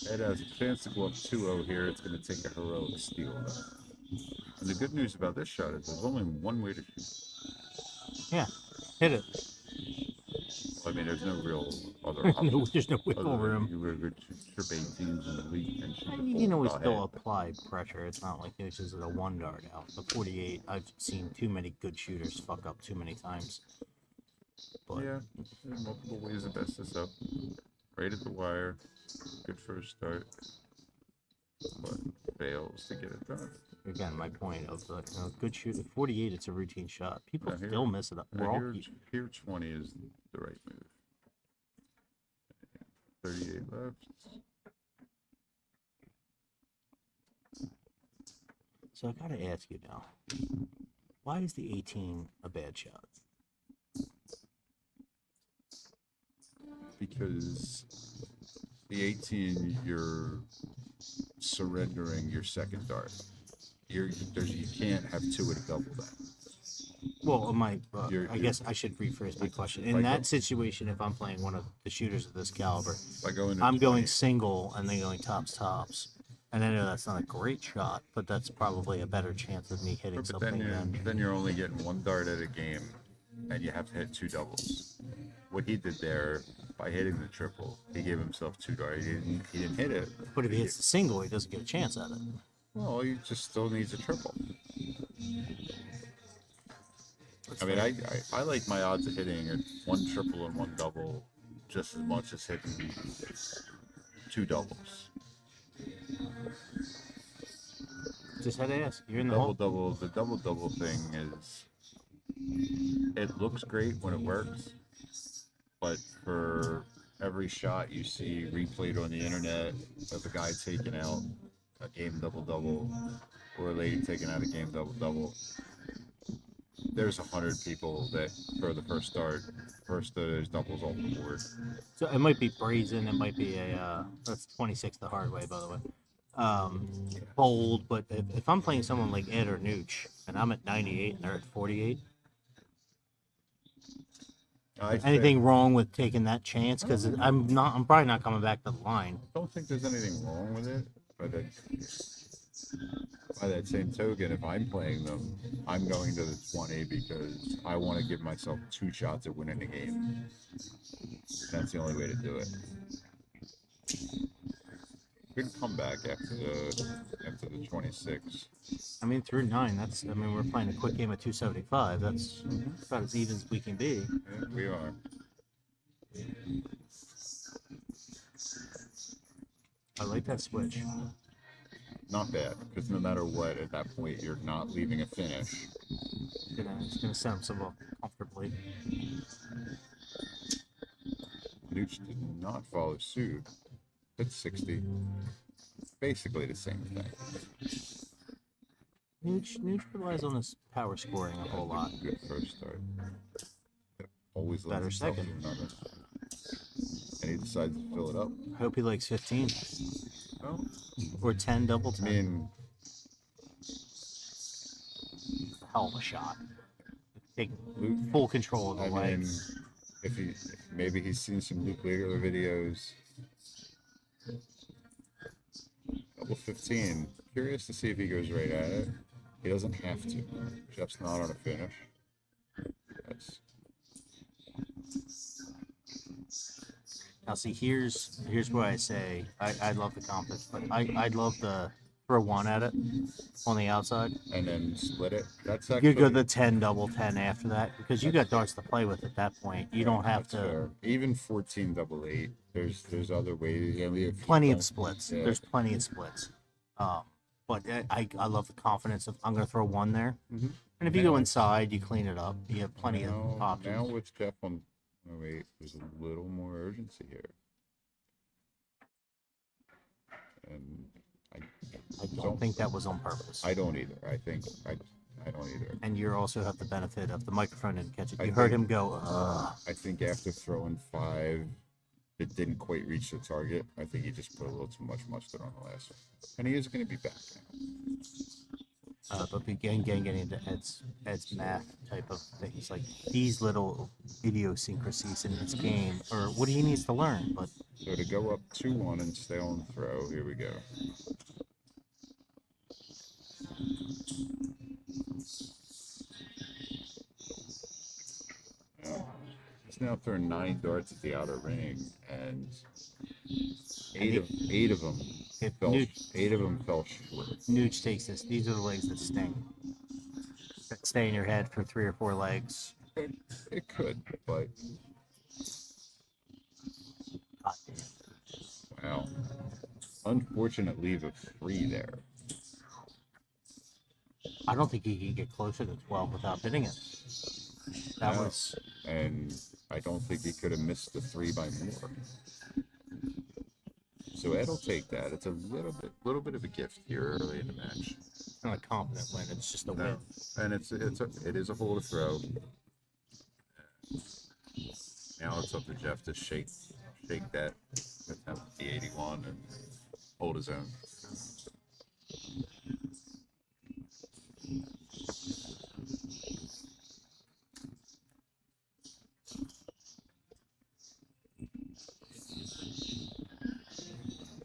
Ed has a chance to go up 2-0 here. It's going to take a heroic steal, though. And the good news about this shot is there's only one way to shoot. Yeah, hit it. I mean, there's no real other No, option. there's no wiggle room. You were trip 18s in the league and shoot the You ball can always about still half. apply pressure. It's not like it's just a 1 dart out. The 48, I've seen too many good shooters fuck up too many times. But Yeah, there's multiple ways to mess this up. Right at the wire. Good first start. But fails to get it done. again, my point of the good shooter. 48, it's a routine shot. People Now here- still miss it. We're Now all here 20 is the right move. 38 left. So I gotta ask you now, why is the 18 a bad shot? Because the 18, you're surrendering your second dart. You can't have 2 at a double then. Well, You're- I guess I should rephrase my question. like In a- that situation, if I'm playing one of the shooters of this caliber, By going to I'm 20, going single and then going tops. And I know that's not a great shot, but that's probably a better chance of me hitting but something then you're only getting 1 dart at a game, and you have to hit 2 doubles. What he did there, by hitting the triple, he gave himself 2 darts. He didn't hit it. But if he hits the single, he doesn't get a chance at it. Well, he just still needs a triple. That's I mean, fair. I like my odds of hitting a 1 triple and 1 double just as much as hitting 2 doubles. Just had to ask. You're in the Double hole. double, the double double thing is, it looks great when it works, but for every shot you see replayed on the internet of a guy taking out a game double double or a lady taking out a game double double, there's 100 people that for the first start, first of those doubles on the board. So it might be brazen. It might be a that's 26 the hard way, by the way. Bold, but if I'm playing someone like Ed or Nooch and I'm at 98 and they're at 48, I anything wrong with taking that chance? Because I'm probably not coming back to the line. don't think there's anything wrong with it, but by that same token, if I'm playing them, I'm going to the 20 because I want to give myself 2 shots at winning the game. That's the only way to do it. Good comeback after the 26. I mean, through 9, we're playing a quick game of 275. That's about as even as we can be. Yeah, we are. I like that switch. Not bad, because no matter what, at that point, you're not leaving a finish. It's gonna sound somewhat comfortably. Nooch did not follow suit. It's 60. Basically the same thing. Nooch relies on his power scoring a whole lot. Good first start. Always Better lends itself to second. another. And he decides to fill it up. I hope he likes 15 Well, or 10 double I 10. mean, Hell of a shot. Take Luke, full control of the I mean, legs. if maybe he's seen some Luke Legler videos. Double 15. Curious to see if he goes right at it. He doesn't have to. Jeff's not on a finish. That's Now, see, here's where I say I love the confidence, but I'd love to throw one at it on the outside. And then split it. That's You actually could go the 10 double 10 after that because you got darts to play with at that point. You don't have that's to. fair. Even 14 double 8. There's other ways. I mean, if you Plenty of don't- splits. yeah. There's plenty of splits. But I love the confidence of I'm going to throw one there. Mhm. And if you go Now- inside, you clean it up. You have plenty of now, options. now with Jeff on 108, there's a little more urgency here. And I don't think that was on purpose. I don't either. I think I don't either. And you also have the benefit of the microphone didn't catch it. I You heard think- him go, ugh. I think after throwing 5, it didn't quite reach the target. I think he just put a little too much mustard on the last one. And he is going to be back now. But again, getting into Ed's math type of things, like these little idiosyncrasies in his game, or what he needs to learn. But So to go up 2-1 and stay on throw, here we go. He's now throwing 9 darts at the outer ring, and eight of them if fell. Nuge, 8 of them fell short. Nuge takes this, these are the legs that sting. That stay in your head for 3 or 4 legs. It could, but God damn. wow. Unfortunate leave of 3 there. I don't think he can get closer to 12 without hitting it. That No. was And I don't think he could have missed the 3 by more. So Ed will take that. It's a little bit of a gift here early in the match. not a confident win. It's just a win. No. And it is a hole to throw. Now it's up to Jeff to shake that attempt at the 81 and hold his own.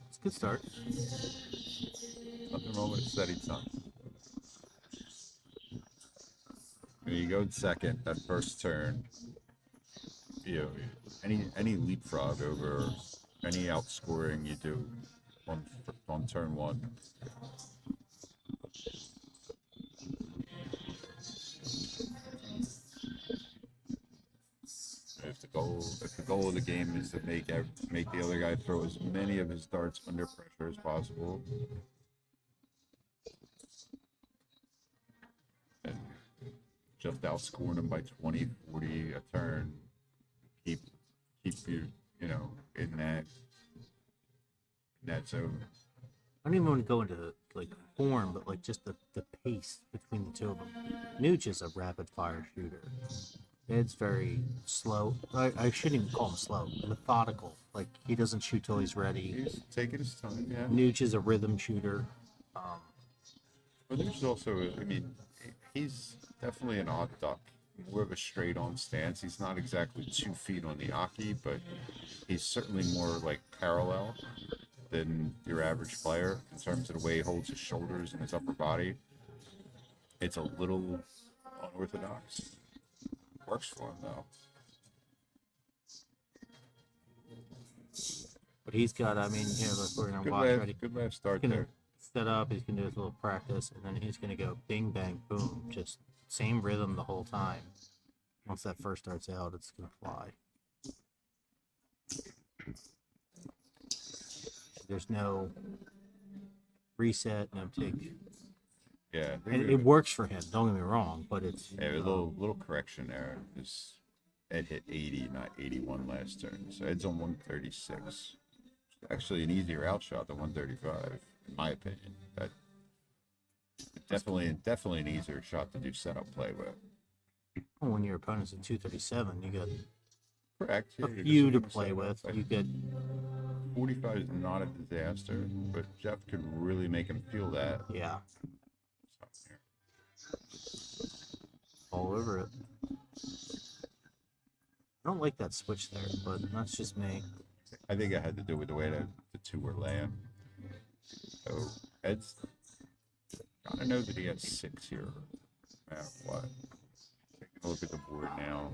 It's a good start. Nothing wrong with a steady time. When you go second, that first turn, you know, any leapfrog over any outscoring you do on turn 1. If the goal of the game is to make the other guy throw as many of his darts under pressure as possible, and just outscoring him by 20, 40 a turn, keep you in that zone. I don't even want to go into like form, but like just the pace between the two of them. Nuge is a rapid fire shooter. Ed's very slow. I shouldn't even call him slow. Methodical. Like he doesn't shoot till he's ready. He's taking his time, yeah. Nuge is a rhythm shooter. But there's also, I mean, he's definitely an odd duck. More of a straight-on stance. He's not exactly 2 feet on the Aki, but he's certainly more like parallel than your average player in terms of the way he holds his shoulders and his upper body. It's a little unorthodox. Works for him though. But he's got, I mean, here, look, we're going to watch. Ready? Good last start He's going there. to set up. He's going to do his little practice, and then he's going to go bing, bang, boom. Just same rhythm the whole time. Once that first starts out, it's going to fly. There's no reset, no take. Yeah, And it works for him. Don't get me wrong, but it's yeah, a little correction there. Is Ed hit 80, not 81 last turn. So Ed's on 136. Actually, an easier outshot than 135, in my opinion. That definitely an easier shot to do setup play with. when your opponent's at 237, you got Correct. a yeah, you're few just to gonna play set with. up. You get 45 is not a disaster, but Jeff could really make him feel that. yeah, all over it. I don't like that switch there, but that's just me. I think it had to do with the way that the two were laying. So Ed's gotta know that he has 6 here, no matter what. Taking a look at the board now.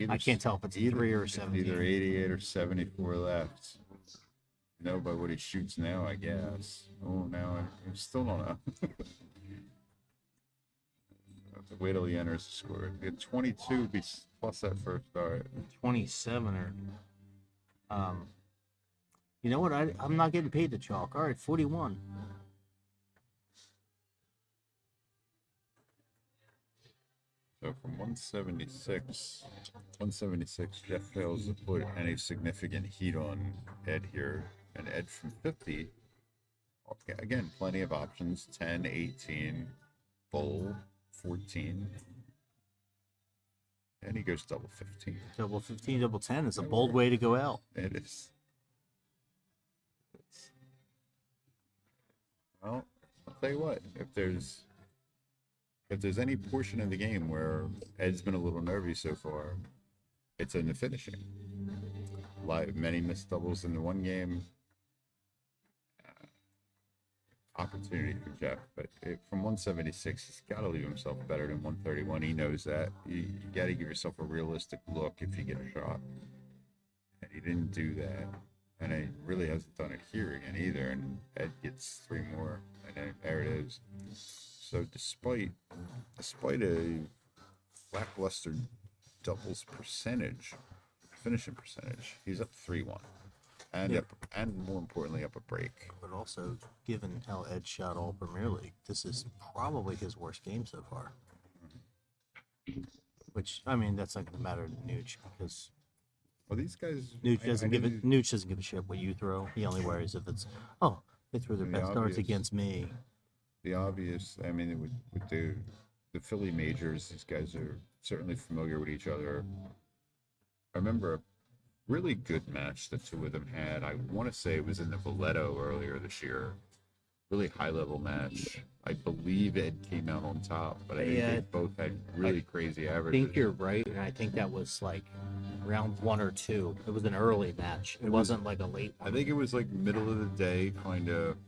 Either I can't tell if it's a 3 or a 17. Either 88 or 74 left. No, by what he shoots now, I guess. Oh, now I still don't know. Wait till he enters the score. Get 22 plus that first start. 27 or you know what? I'm not getting paid to chalk. All right, 41. So from 176, Jeff fails to put any significant heat on Ed here. And Ed from 50, okay, again, plenty of options. 10, 18, bowl, 14. And he goes double 15. Double 15, double 10 is a bold way to go out. It is. Well, I'll tell you what, if there's any portion of the game where Ed's been a little nervy so far, it's in the finishing. Many missed doubles in the one game. Opportunity for Jeff, but from 176, he's got to leave himself better than 131. He knows that. You got to give yourself a realistic look if you get a shot. And he didn't do that. And he really hasn't done it here again either. And Ed gets 3 more. And then there it is. So despite a lackluster doubles percentage, finishing percentage, he's up 3-1. And more importantly, up a break. But also, given how Ed shot all Premier League, this is probably his worst game so far. Which, I mean, that's not going to matter to Nooch because Well, these guys. Nooch doesn't give a shit what you throw. He only worries if it's they threw their best darts against me. The obvious. I mean, with the Philly majors, these guys are certainly familiar with each other. I remember a really good match the two of them had. I want to say it was in the Valeto earlier this year. Really high level match. I believe Ed came out on top, but I think they both had really crazy I averages. think you're right, and I think that was like round 1 or 2. It was an early match. It wasn't like a late one. I think it was like middle of the day, kind of.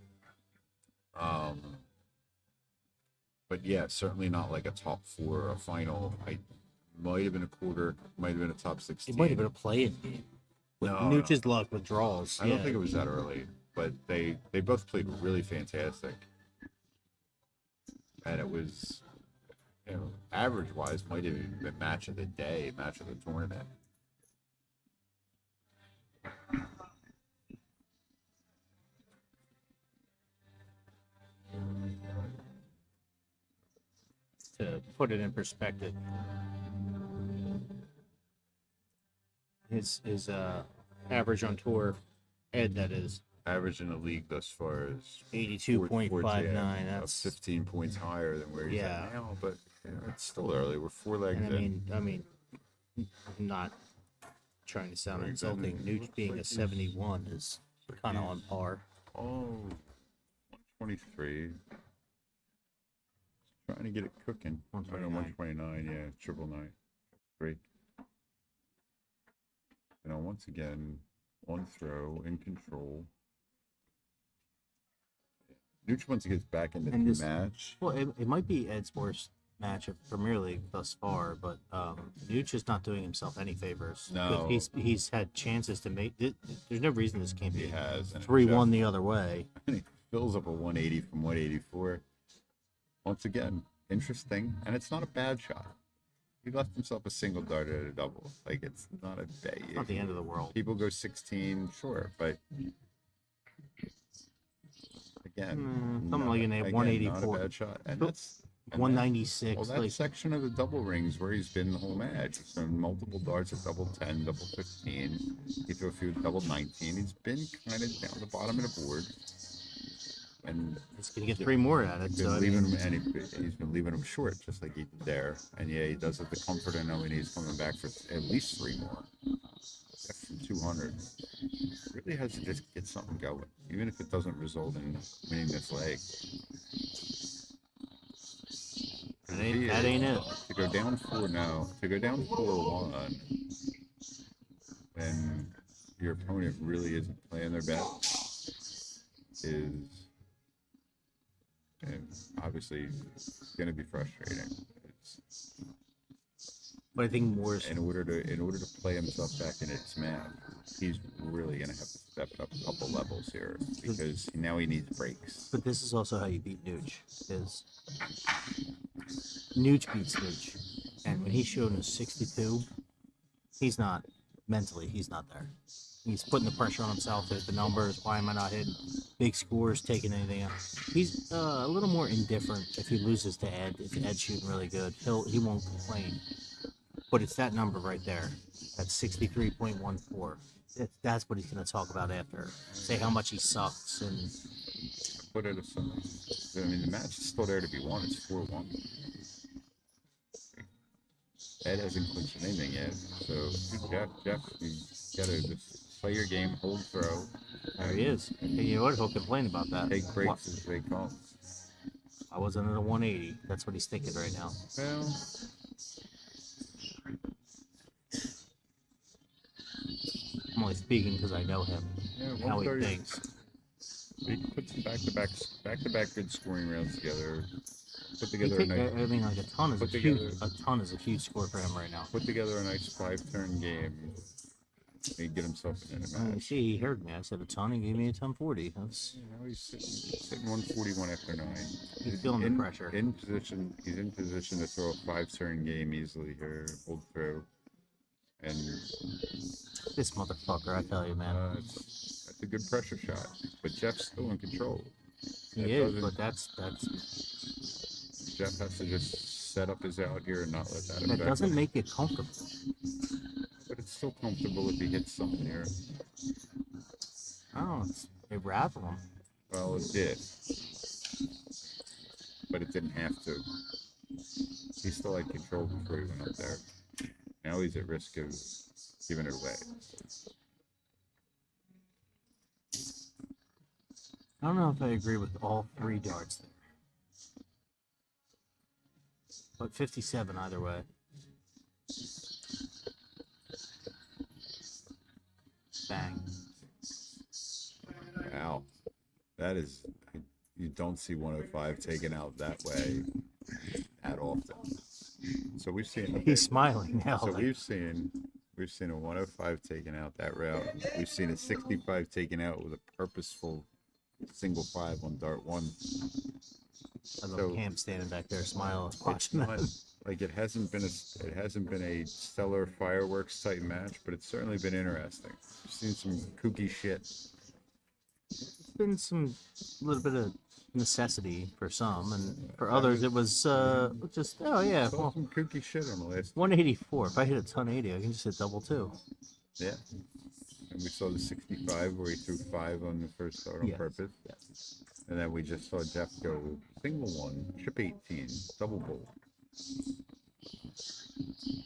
But yeah, certainly not like a top 4 or a final. I might have been a quarter, might have been a top 16. It might have been a play-in game. With Nooch's luck with draws. I don't think it was that early, but they both played really fantastic. And it was, average-wise, might have even been match of the day, match of the tournament. To put it in perspective, his average on tour, Ed, that is, Average in the league thus far is 82.59. That's 15 points higher than where he's at now, but it's still early. We're 4 legs in. I mean, I'm not trying to sound insulting. Nooch being a 71 is kind of on par. Oh, 123. Trying to get it cooking. 129, yeah, 999. 3. Once again, on throw, in control. Nooch once he gets back into the match. Well, it might be Ed's worst match of Premier League thus far, but Nooch is not doing himself any favors. No. He's had chances to make. There's no reason this can't be 3-1 the other way. He fills up a 180 from 184. Once again, interesting, and it's not a bad shot. He left himself a single dart at a double. Like, it's not a day. It's not the end of the world. People go 16, sure, but again, something like an 184. Not a bad shot, and that's 196. Well, that section of the double rings where he's been the whole match. He's thrown multiple darts at double 10, double 15. He threw a few at double 19. He's been kind of down the bottom of the board. And he's going to get 3 more at it. He's been leaving him short, just like he did there. And yeah, he does have the comfort of knowing he's coming back for at least 3 more. From 200. Really has to just get something going, even if it doesn't result in winning this leg. That ain't it. To go down 4 now, to go down 4-1, and your opponent really isn't playing their best, is obviously going to be frustrating. But I think Moore's in order to play himself back in its map, he's really gonna have to step it up a couple levels here because now he needs breaks. But this is also how you beat Nooch. Is Nooch beats Nooch, and when he's showing a 62, he's not mentally. He's not there. He's putting the pressure on himself. Hit the numbers. Why am I not hitting big scores? Taking anything out? He's a little more indifferent if he loses to Ed. If Ed's shooting really good, he won't complain. But it's that number right there. That's 63.14. That's what he's going to talk about after. Say how much he sucks and. Put it aside. I mean, the match is still there to be won. It's 4-1. Ed hasn't clinched anything yet. So, Jeff, you gotta just play your game, hold throw. There he is. And you know what? He'll complain about that. Take breaks as they come. I wasn't at a 180. That's what he's thinking right now. Well, I'm only speaking because I know him. yeah, And how he 130. thinks. He puts back-to-back good scoring rounds together. Put He together a take, nice, I mean, like a ton is a Put huge, together- a ton is a huge score for him right now. put together a nice 5-turn game. He'd get himself in a match. See, he heard me. I said a ton. He gave me a 1040. That's Now he's sitting 141 after 9. He's feeling the pressure. He's in position to throw a 5-turn game easily here. Hold throw. And this motherfucker. I tell you, man. that's a good pressure shot. But Jeff's still in control. He that is, doesn't- but that's Jeff has to just set up his out here and not let that that affect doesn't him. make it comfortable. But it's still comfortable if he hits something here. Oh, it rattled him. Well, it did. But it didn't have to. He still had control before he went up there. Now he's at risk of giving it away. I don't know if I agree with all three darts there. But 57 either way. Bang. Wow. That is, you don't see 105 taken out that way that often. So we've seen. He's smiling now. So like, we've seen a 105 taken out that route. We've seen a 65 taken out with a purposeful single 5 on dart 1. I love so- Cam standing back there smiling, It's watching not that. like it hasn't been a stellar fireworks type match, but it's certainly been interesting. We've seen some kooky shit. It's been some little bit of necessity for some, and for others it was just oh yeah, Saw well, some kooky shit on the last. 184. If I hit a ton 80, I can just hit double 2. Yeah. And we saw the 65 where he threw 5 on the first start on Yes, purpose. yes. And then we just saw Jeff go single 1, chip 18, double bolt.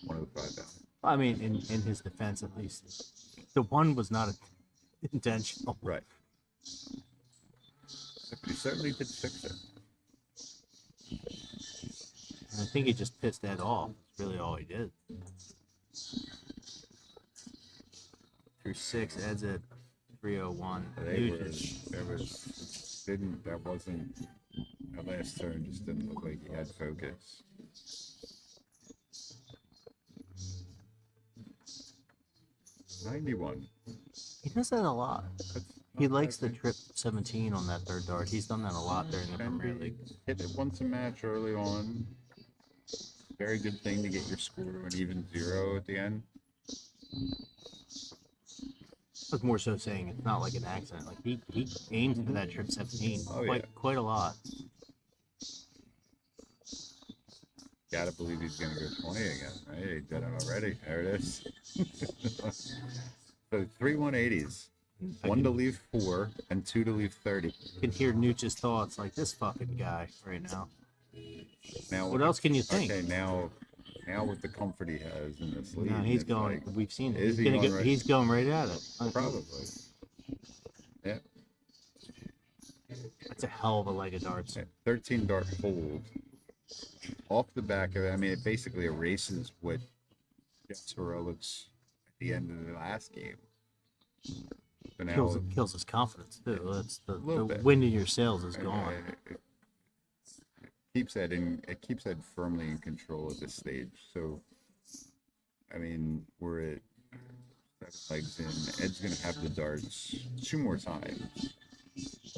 105 out. I mean, in his defense, at least, the one was not intentional. Right. But he certainly did fix it. I think he just pissed Ed off. That's really all he did. Through 6, Ed's at 301. That wasn't, that last turn just didn't look like he had focus. $91. He does that a lot. That's He not likes bad. the trip 17 on that third dart. He's done that a lot during the Can Premier be. League. Hit it once a match early on. Very good thing to get your score to an even 0 at the end. I was more so saying it's not like an accident. Like he aims for that trip 17 Oh, quite a lot. Gotta believe he's gonna go 20 again, right? He did it already. There it is. So 3 180s. I 1 to can, leave 4 and 2 to leave 30. can hear Nooch's thoughts like this fucking guy right now. Now What else can you think? Okay, now with the comfort he has in this league. No, he's it's going. like, We've seen it. is He's, he gonna going go, right? he's going right at it. probably. Yeah. That's a hell of a leg of darts. 13 dart hold. Off the back of it, I mean, it basically erases what Jeff Torellic's at the end of the last game. So now, Kills his confidence too. That's the Little bit. wind in your sails is gone. It keeps Ed firmly in control at this stage. So I mean, we're at 7 legs in. Ed's gonna have the darts 2 more times,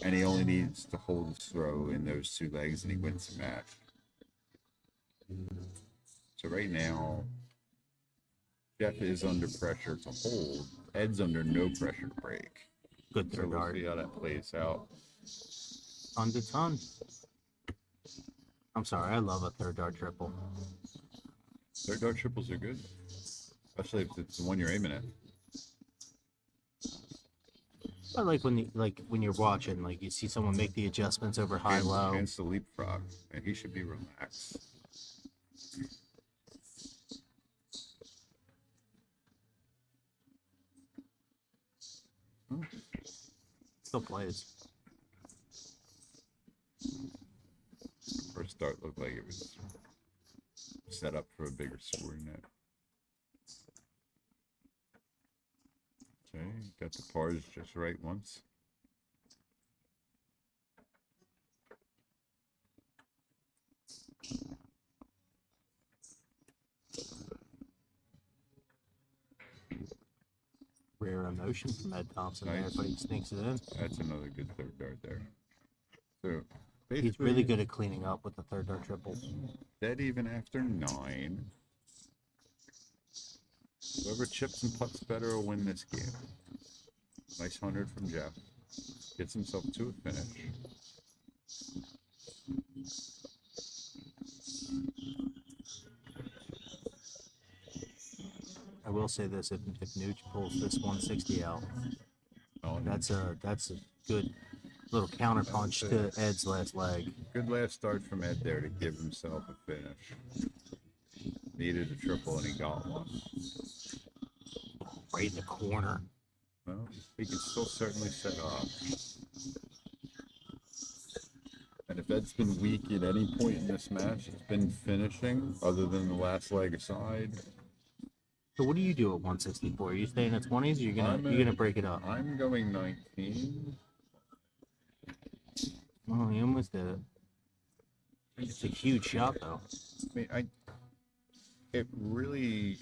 and he only needs to hold his throw in those 2 legs, and he wins the match. So right now, Jeff is under pressure to hold. Ed's under no pressure to break. Good So third we'll dart. see how that plays out. Ton to ton. I'm sorry, I love a third dart triple. Third dart triples are good, especially if it's the one you're aiming at. I like when you're watching, like you see someone make the adjustments over high Chance- low. Chance to leapfrog, and he should be relaxed. Still plays. First start looked like it was set up for a bigger score than that. Okay, got the pars just right once. Rare emotion from Ed Thompson there, Nice. but he sneaks it in. That's another good third dart there. So He's really good at cleaning up with the third dart triples. dead even after 9. Whoever chips and puts better will win this game. Nice 100 from Jeff. Gets himself to a finish. I will say this: if Nuge pulls this 160 out, Oh, and that's a good little counter punch to Ed's last leg. good last start from Ed there to give himself a finish. Needed a triple and he got one. Right in the corner. Well, he can still certainly set up. And if Ed's been weak at any point in this match, it's been finishing, other than the last leg aside. So what do you do at 164? Are you staying at 20s, or you're gonna break it up? I'm going 19. Oh, you almost did it. It's a huge shot, though. I mean, it really,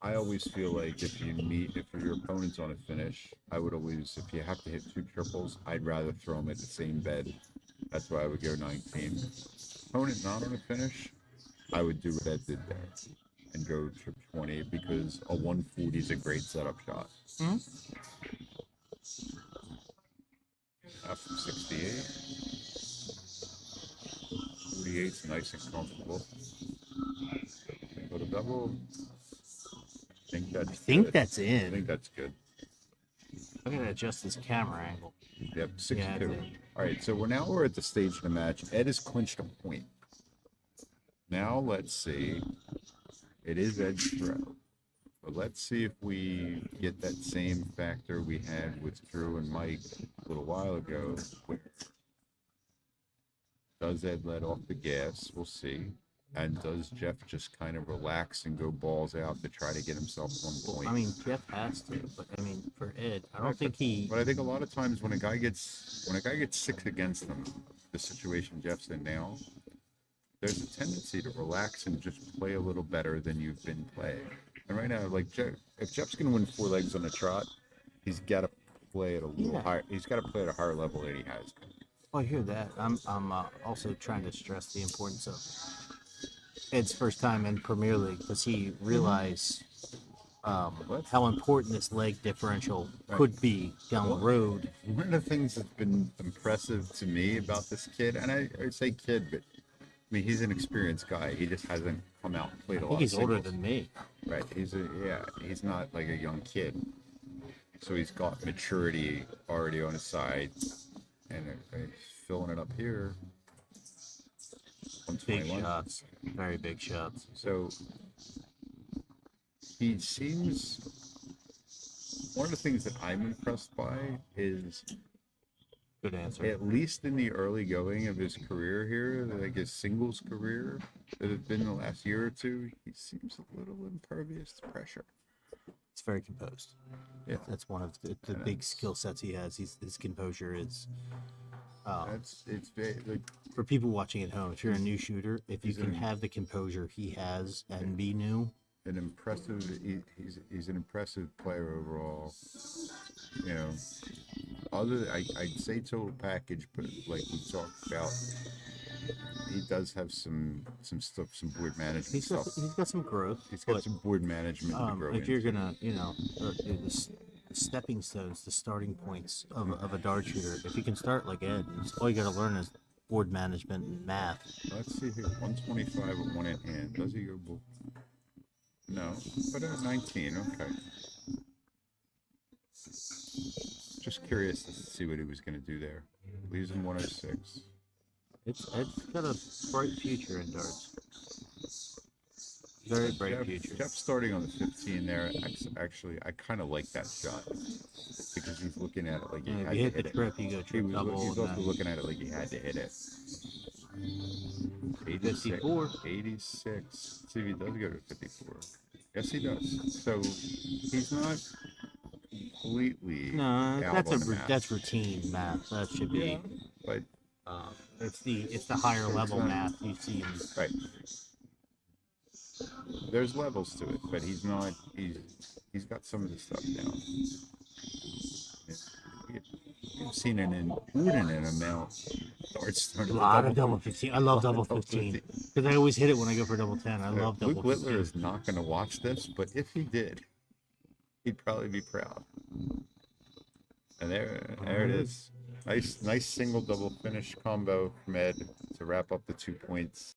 I always feel like if your opponent's on a finish, I would always, if you have to hit 2 triples, I'd rather throw them at the same bed. That's why I would go 19. Opponent not on a finish, I would do what Ed did there and go trip 20 because a 140 is a great setup shot. Hmm? From 68. 48's nice and comfortable. Go to double. I think that's good. I in. think that's good. I'm gonna adjust this camera angle. Yep, 62. Yeah, that's it. All right, so we're at the stage of the match. Ed has clinched a point. Now let's see. It is Ed's throw. But let's see if we get that same factor we had with Drew and Mike a little while ago. Where does Ed let off the gas? We'll see. And does Jeff just kind of relax and go balls out to try to get himself one point? I mean, Jeff has to, but I mean, for Ed, I don't think he. But I think a lot of times when a guy gets 6 against them, the situation Jeff's in now, there's a tendency to relax and just play a little better than you've been playing. And right now, like if Jeff's gonna win 4 legs on a trot, he's got to play at a little higher. He's got to play at a higher level than he has been. Oh, I hear that. I'm also trying to stress the importance of Ed's first time in Premier League. Does he realize how important this leg differential could be down the road? One of the things that's been impressive to me about this kid, and I say kid, but I mean he's an experienced guy. He just hasn't come out and played a I lot. think he's of older singles. than me. Right. He's not like a young kid. So he's got maturity already on his side. And he's filling it up here. Big 121. shots, very big shots. So he seems, one of the things that I'm impressed by is, Good answer. at least in the early going of his career here, like his singles career, that has been the last year or two, he seems a little impervious to pressure. It's very composed. Yeah. That's one of the big skill sets he has. His composure is It's very like For people watching at home, if you're a new shooter, if you He's can an- have the composure he has and be new, an impressive. He's an impressive player overall. You know, I'd say total package, but like we talked about, he does have some stuff, some board management stuff. he's got some growth. He's got but, some board management to grow if you're into. gonna, the stepping stones, the starting points of a dart shooter, if you can start like Ed, all you gotta learn is board management and math. Let's see here, 125 with one in hand. Does he go? No, but at 19, okay. Just curious to see what he was going to do there. Leaves him 106. It's got a bright future in darts. Very bright future. Jeff starting on the 15 there. Actually, I kind of like that shot because he's looking at it like he And had if you to hit hit the it. trip, you go He trip was, double. he's and also then looking at it like he had to hit it. 86. 54. 86. Let's see if he does go to 54. Yes, he does. So he's not completely No, out on the map. that's routine math. That should be. Yeah, but It's the higher level not- math you see him. right. There's levels to it, but he's not. He's got some of the stuff down. We've seen an inordinate amount. Darts A lot of double 15. I love double 15 because I always hit it when I go for double 10. I love double Luke Littler 15. is not going to watch this, but if he did, he'd probably be proud. And there it is. Nice single double finish combo from Ed to wrap up the 2 points.